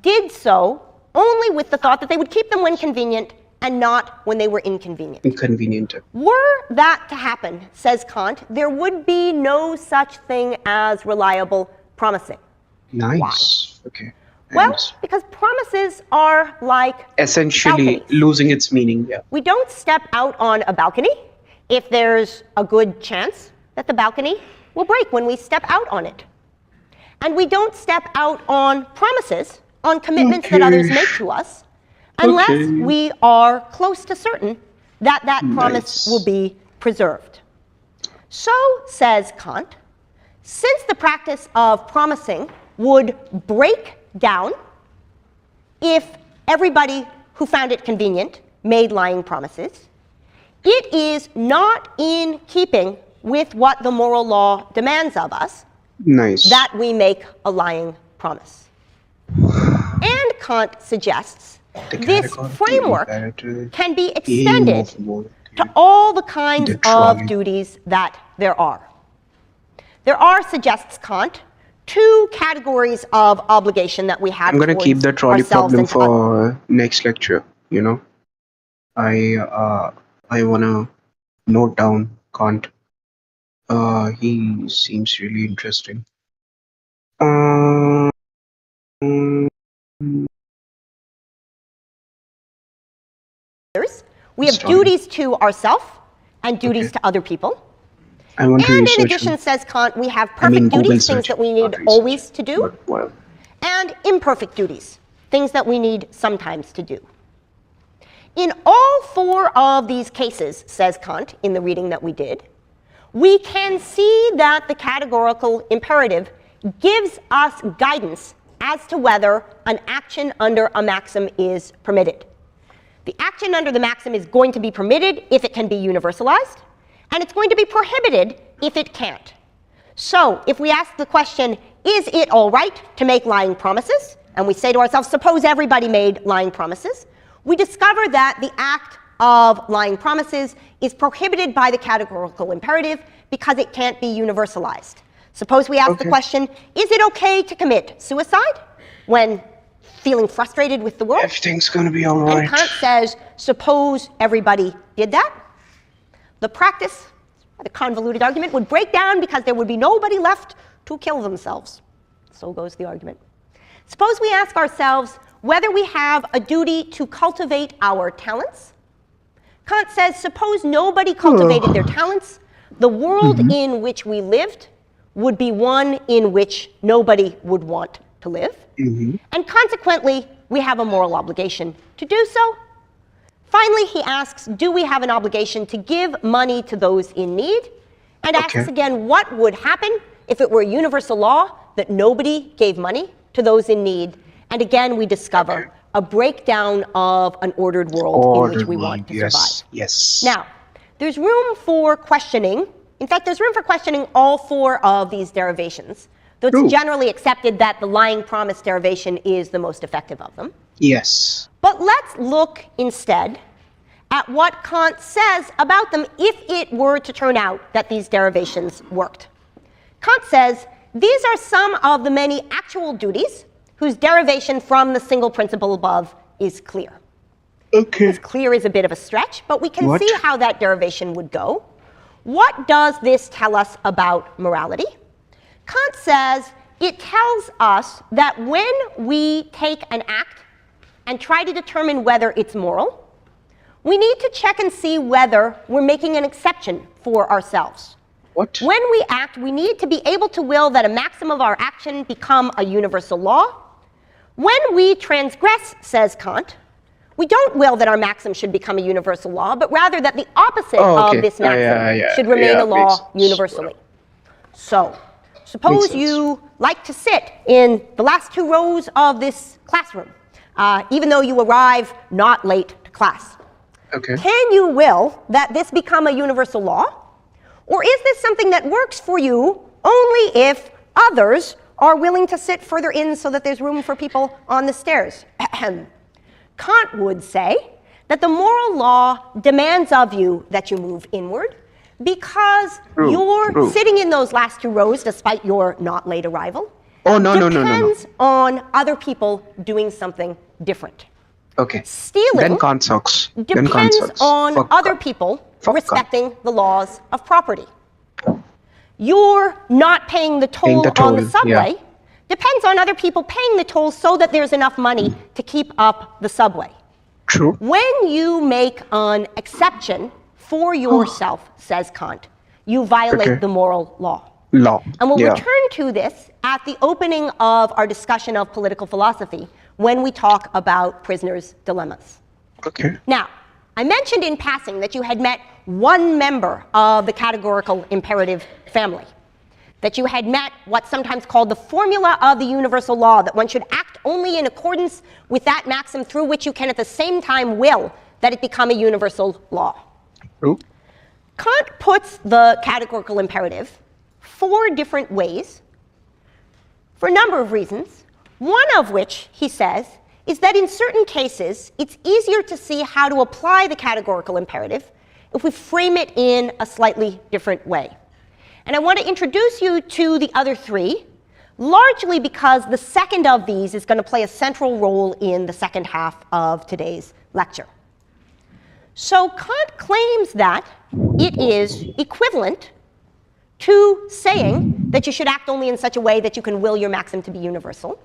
did so only with the thought that they would keep them when convenient and not when they were inconvenient. Were that to happen, says Kant, there would be no such thing as reliable promising. Nice. Why? Okay. Well, because promises are like essentially balconies. Losing its meaning. Yeah. We don't step out on a balcony if there's a good chance that the balcony will break when we step out on it. And we don't step out on promises, on commitments that others make to us, unless we are close to certain that that promise will be preserved. So, says Kant, since the practice of promising would break down if everybody who found it convenient made lying promises, it is not in keeping with what the moral law demands of us that we make a lying promise. And Kant suggests this framework can be extended to all the kinds of duties that there are. There are, suggests Kant, two categories of obligation that we have. I'm going to keep the trolley problem for next lecture, I want to note down Kant. He seems really interesting. Uh, We have Sorry. duties to ourselves and duties to other people. I want to And in research addition, says Kant, we have I perfect mean, Google duties, things search, that we not need research. always to do, But, well, and imperfect duties, things that we need sometimes to do. In all four of these cases, says Kant, in the reading that we did, we can see that the categorical imperative gives us guidance as to whether an action under a maxim is permitted. The action under the maxim is going to be permitted if it can be universalized, and it's going to be prohibited if it can't. So if we ask the question, is it all right to make lying promises? And we say to ourselves, suppose everybody made lying promises. We discover that the act of lying promises is prohibited by the categorical imperative because it can't be universalized. Suppose we ask the question, is it okay to commit suicide when feeling frustrated with the world? everything's going to be all right. And Kant says, suppose everybody did that. The practice, the convoluted argument, would break down because there would be nobody left to kill themselves. So goes the argument. Suppose we ask ourselves whether we have a duty to cultivate our talents. Kant says, suppose nobody cultivated their talents, the world in which we lived would be one in which nobody would want to live. And consequently, we have a moral obligation to do so. Finally, he asks, do we have an obligation to give money to those in need? And asks again, what would happen if it were a universal law that nobody gave money to those in need? And again, we discover a breakdown of an ordered world in which we want to survive. Yes. Now, there's room for questioning. In fact, there's room for questioning all four of these derivations, though it's generally accepted that the lying promise derivation is the most effective of them. Yes. But let's look instead at what Kant says about them if it were to turn out that these derivations worked. Kant says, these are some of the many actual duties whose derivation from the single principle above is clear. Okay. Clear is a bit of a stretch, but we can see how that derivation would go. What does this tell us about morality? Kant says it tells us that when we take an act and try to determine whether it's moral, we need to check and see whether we're making an exception for ourselves. What? When we act, we need to be able to will that a maxim of our action become a universal law. When we transgress, says Kant, we don't will that our maxim should become a universal law, but rather that the opposite of this maxim should remain a law universally. So, suppose you like to sit in the last two rows of this classroom, even though you arrive not late to class. Can you will that this become a universal law? Or is this something that works for you only if others are willing to sit further in so that there's room for people on the stairs? Kant would say that the moral law demands of you that you move inward because you're sitting in those last two rows despite your not late arrival. Depends on other people doing something different. Stealing Then Kant sucks. depends on other people respecting the laws of property. You're not paying the toll on the subway depends on other people paying the toll so that there's enough money to keep up the subway. True. When you make an exception for yourself, says Kant, you violate the moral law. And we'll return to this at the opening of our discussion of political philosophy when we talk about prisoners' dilemmas. Now, I mentioned in passing that you had met one member of the categorical imperative family, that you had met what's sometimes called the formula of the universal law, that one should act only in accordance with that maxim through which you can at the same time will that it become a universal law. Kant puts the categorical imperative 4 different ways for a number of reasons, one of which, he says, is that in certain cases, it's easier to see how to apply the categorical imperative if we frame it in a slightly different way. And I want to introduce you to the other 3, largely because the second of these is going to play a central role in the second half of today's lecture. So Kant claims that it is equivalent to saying that you should act only in such a way that you can will your maxim to be universal,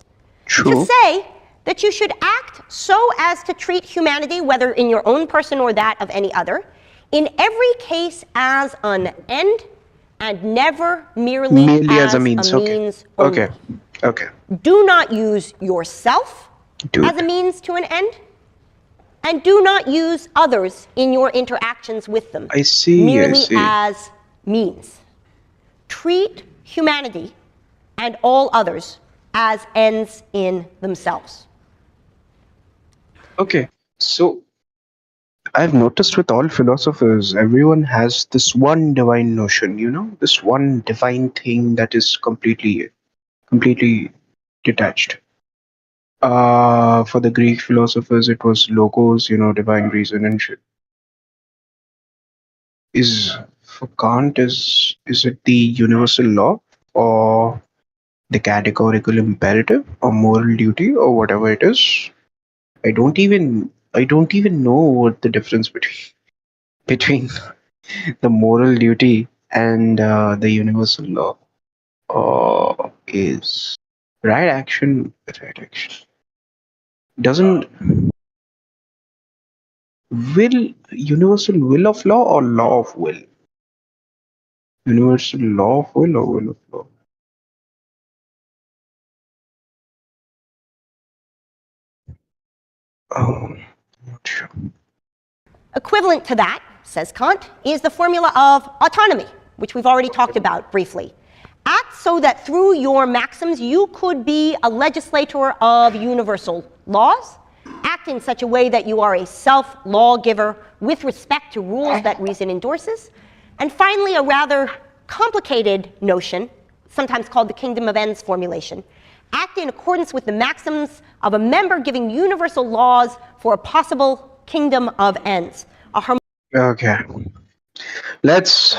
True. to say that you should act so as to treat humanity, whether in your own person or that of any other, in every case as an end and never merely as a means. only. Okay. Do not use yourself Do as a means to an end, and do not use others in your interactions with them I see. merely as means. Treat humanity and all others as ends in themselves. Okay. So I've noticed with all philosophers, everyone has this one divine notion, this one divine thing that is completely detached. For the Greek philosophers, it was logos, divine reason and shit. For Kant, is it the universal law, or the categorical imperative, or moral duty, or whatever it is? I don't even know what the difference between the moral duty and the universal law is. Right action. Doesn't universal will of law or law of will? Universal law of will or will of law? Not sure. Equivalent to that, says Kant, is the formula of autonomy, which we've already talked about briefly. Act so that through your maxims you could be a legislator of universal laws. Act in such a way that you are a self-lawgiver with respect to rules that reason endorses. And finally, a rather complicated notion, sometimes called the kingdom of ends formulation. Act in accordance with the maxims of a member giving universal laws for a possible kingdom of ends. Okay. Let's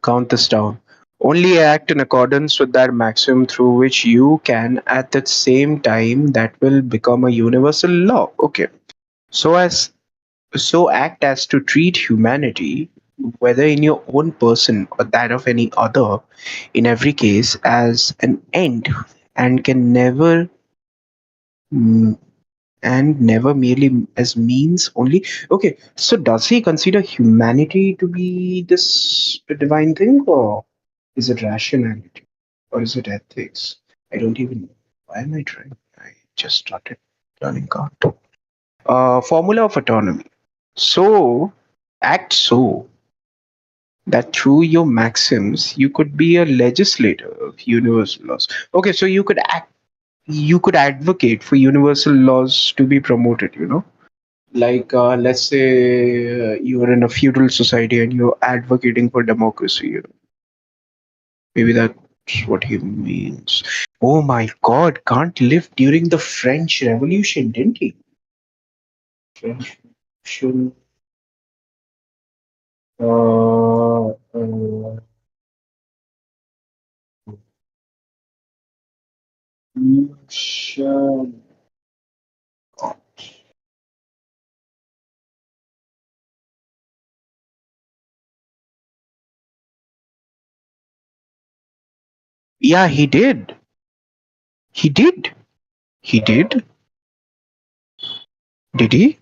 count this down. Only act in accordance with that maxim through which you can, at the same time, that will become a universal law. Okay. So act as to treat humanity, whether in your own person or that of any other, in every case as an end, and can never merely as means only. Okay, so does he consider humanity to be this divine thing, or is it rationality, or is it ethics? I don't even know. Why am I trying? I just started learning Kant. Formula of autonomy. So act so that through your maxims you could be a legislator of universal laws. Okay, so you could advocate for universal laws to be promoted, like let's say you are in a feudal society and you're advocating for democracy. Maybe that's what he means. Oh my god, Kant lived during the French Revolution, didn't he? French Revolution. Revolution. Yeah, he did. He did. He did. Did he?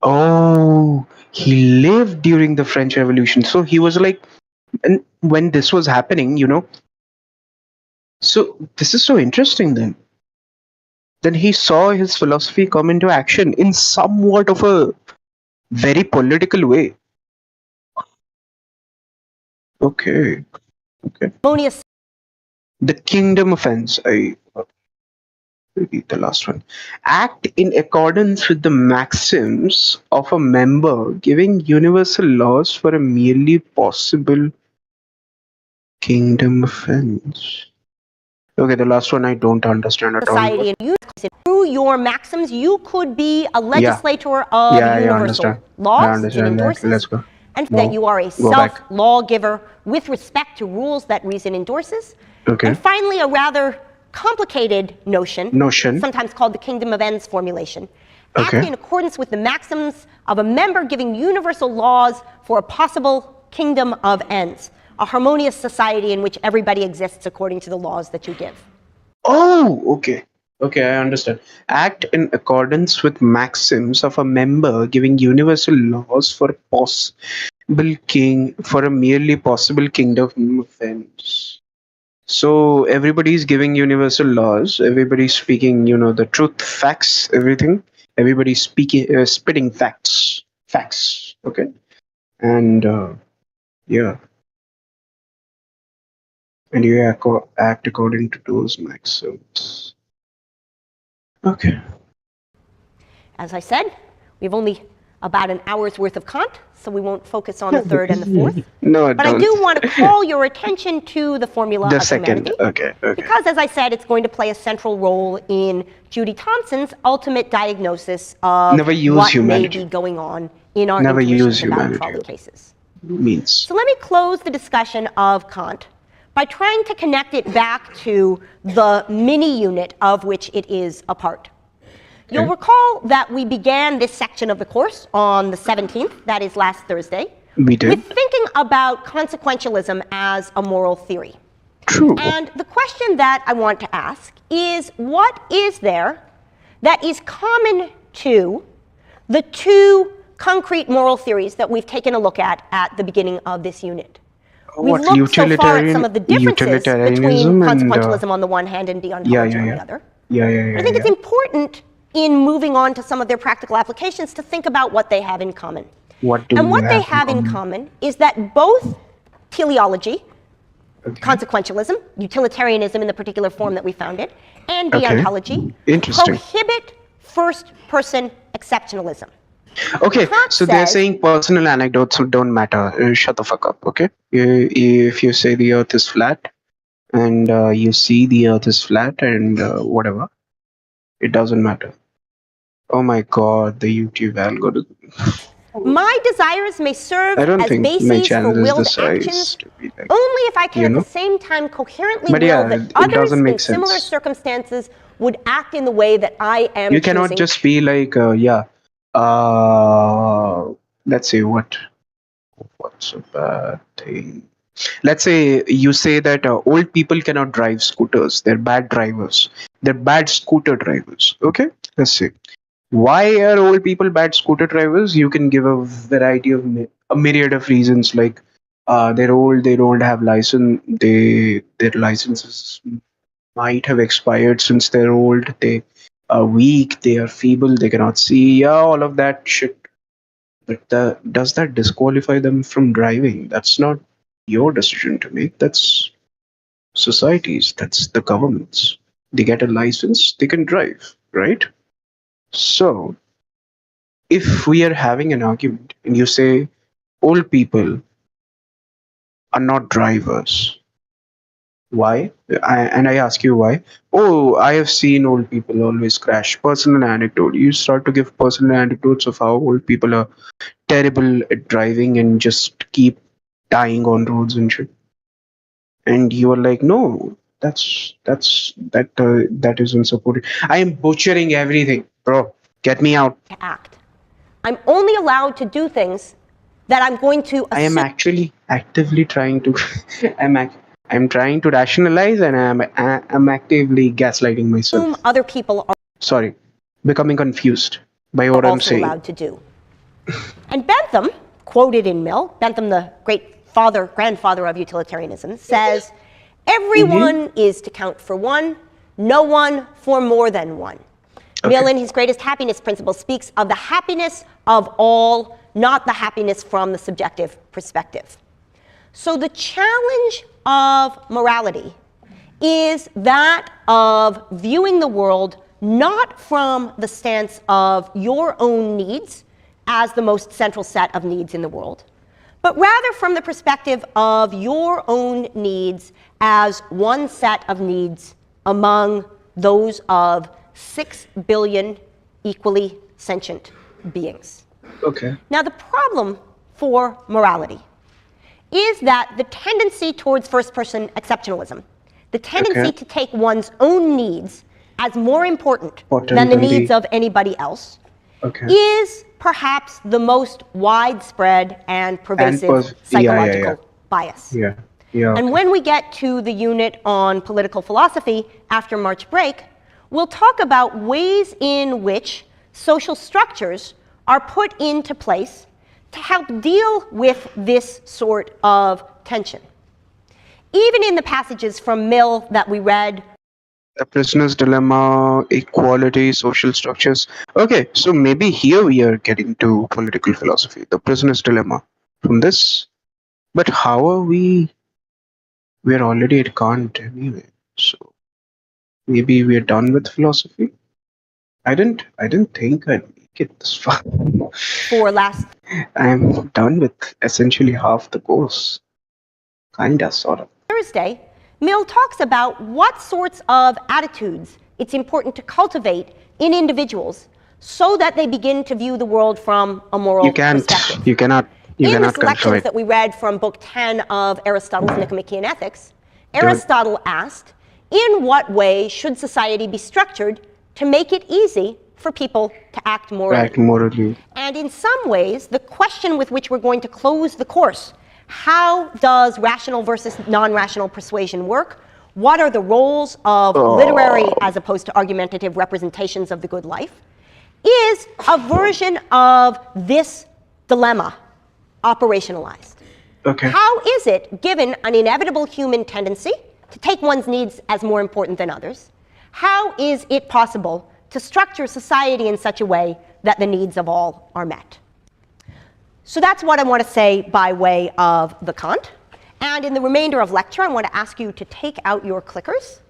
Oh, he lived during the French Revolution. So he was like, and when this was happening, so this is so interesting then. Then he saw his philosophy come into action in somewhat of a very political way. Okay. Harmonious. The kingdom offense. I repeat the last one. Act in accordance with the maxims of a member giving universal laws for a merely possible kingdom offense. Okay, the last one I don't understand at all. Society and through your maxims, you could be a legislator of universal laws that endorses. Let's go. And that you are a self-lawgiver with respect to rules that reason endorses. Okay. And finally, a rather complicated notion, sometimes called the kingdom of ends formulation, acting in accordance with the maxims of a member giving universal laws for a possible kingdom of ends, a harmonious society in which everybody exists according to the laws that you give. Oh, okay. Okay, I understand. Act in accordance with maxims of a member giving universal laws for a merely possible kingdom of ends. So everybody's giving universal laws. Everybody's speaking, the truth, facts, everything. Everybody's spitting facts. Okay, and yeah, and you act according to those maxims. Okay. As I said, we have only about an hour's worth of Kant, so we won't focus on the third and the fourth. No, but I do want to call your attention to the formula of second. humanity. Okay. Because, as I said, it's going to play a central role in Judy Thompson's ultimate diagnosis of what may be going on in our intuitions about trolley cases. So let me close the discussion of Kant by trying to connect it back to the mini unit of which it is a part. You'll recall that we began this section of the course on the 17th, that is last Thursday, with thinking about consequentialism as a moral theory. True. And the question that I want to ask is, what is there that is common to the two concrete moral theories that we've taken a look at the beginning of this unit? We've looked so far at some of the differences between consequentialism on the one hand and deontology on the other. I think it's important in moving on to some of their practical applications to think about what they have in common. What they have in common is that both teleology, consequentialism, utilitarianism in the particular form that we found it, and deontology prohibit first-person exceptionalism. Okay, so they're saying personal anecdotes don't matter. Shut the fuck up, okay? If you say the earth is flat, and you see the earth is flat, and whatever, it doesn't matter. Oh my god, the YouTube algorithm. My desires may serve as bases for willed actions only if I can at the same time coherently will that others in similar circumstances would act in the way that I am You cannot just be like, let's say what's a bad thing? Let's say you say that old people cannot drive scooters. They're bad drivers. They're bad scooter drivers. Okay? Let's say. Why are old people bad scooter drivers? You can give a variety of a myriad of reasons, like they're old, they don't have license, their licenses might have expired since they're old, they are weak, they are feeble, they cannot see, all of that shit. But does that disqualify them from driving? That's not your decision to make. That's society's. That's the government's. They get a license, they can drive, right? So, if we are having an argument and you say old people are not drivers, why? I ask you why. Oh, I have seen old people always crash. Personal anecdote. You start to give personal anecdotes of how old people are terrible at driving and just keep dying on roads and shit. And you are like, no, that isn't supported. I am butchering everything. Bro, get me out. Act. I'm only allowed to do things that I'm going to assume. I am actually actively trying to I'm trying to rationalize, and I'm actively gaslighting myself. Other people are becoming confused by what I'm saying. Allowed to do. And Bentham, quoted in Mill, Bentham, the great grandfather of utilitarianism, says, everyone is to count for one, no one for more than one. Mill, in his greatest happiness principle, speaks of the happiness of all, not the happiness from the subjective perspective. So the challenge of morality is that of viewing the world not from the stance of your own needs as the most central set of needs in the world, but rather from the perspective of your own needs as one set of needs among those of 6 billion equally sentient beings. Okay. Now, the problem for morality is that the tendency towards first-person exceptionalism the tendency Okay. to take one's own needs as more important Important than the than needs the- of anybody else, Okay. is perhaps the most widespread and pervasive Yeah, psychological bias. Yeah. Yeah. And Okay. when we get to the unit on political philosophy after March break, we'll talk about ways in which social structures are put into place to help deal with this sort of tension. Even in the passages from Mill that we read, The prisoner's dilemma, equality, social structures. Okay, so maybe here we are getting to political philosophy, the prisoner's dilemma from this. But how are we? We're already at Kant anyway, so maybe we're done with philosophy. I didn't think I'd make it this far. for last I'm done with essentially half the course. Kinda, sort of. Thursday, Mill talks about what sorts of attitudes it's important to cultivate in individuals so that they begin to view the world from a moral perspective. You cannot In the selections cultivate. that we read from Book 10 of Aristotle's Nicomachean Ethics, Aristotle asked, in what way should society be structured to make it easy for people to act morally? Act morally. And in some ways, the question with which we're going to close the course, how does rational versus non-rational persuasion work? What are the roles of literary as opposed to argumentative representations of the good life? Is a version of this dilemma operationalized. Okay. How is it, given an inevitable human tendency to take one's needs as more important than others, how is it possible to structure society in such a way that the needs of all are met? So that's what I want to say by way of the Kant. And in the remainder of lecture, I want to ask you to take out your clickers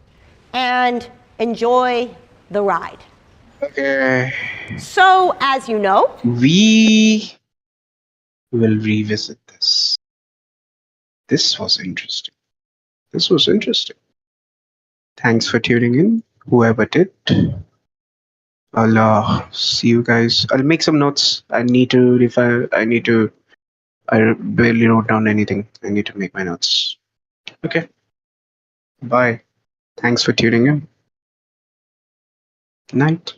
and enjoy the ride. Okay. So, as you know, We will revisit this. This was interesting. Thanks for tuning in, whoever did. I'll see you guys. I'll make some notes. I barely wrote down anything. I need to make my notes. Okay. Bye. Thanks for tuning in. Night.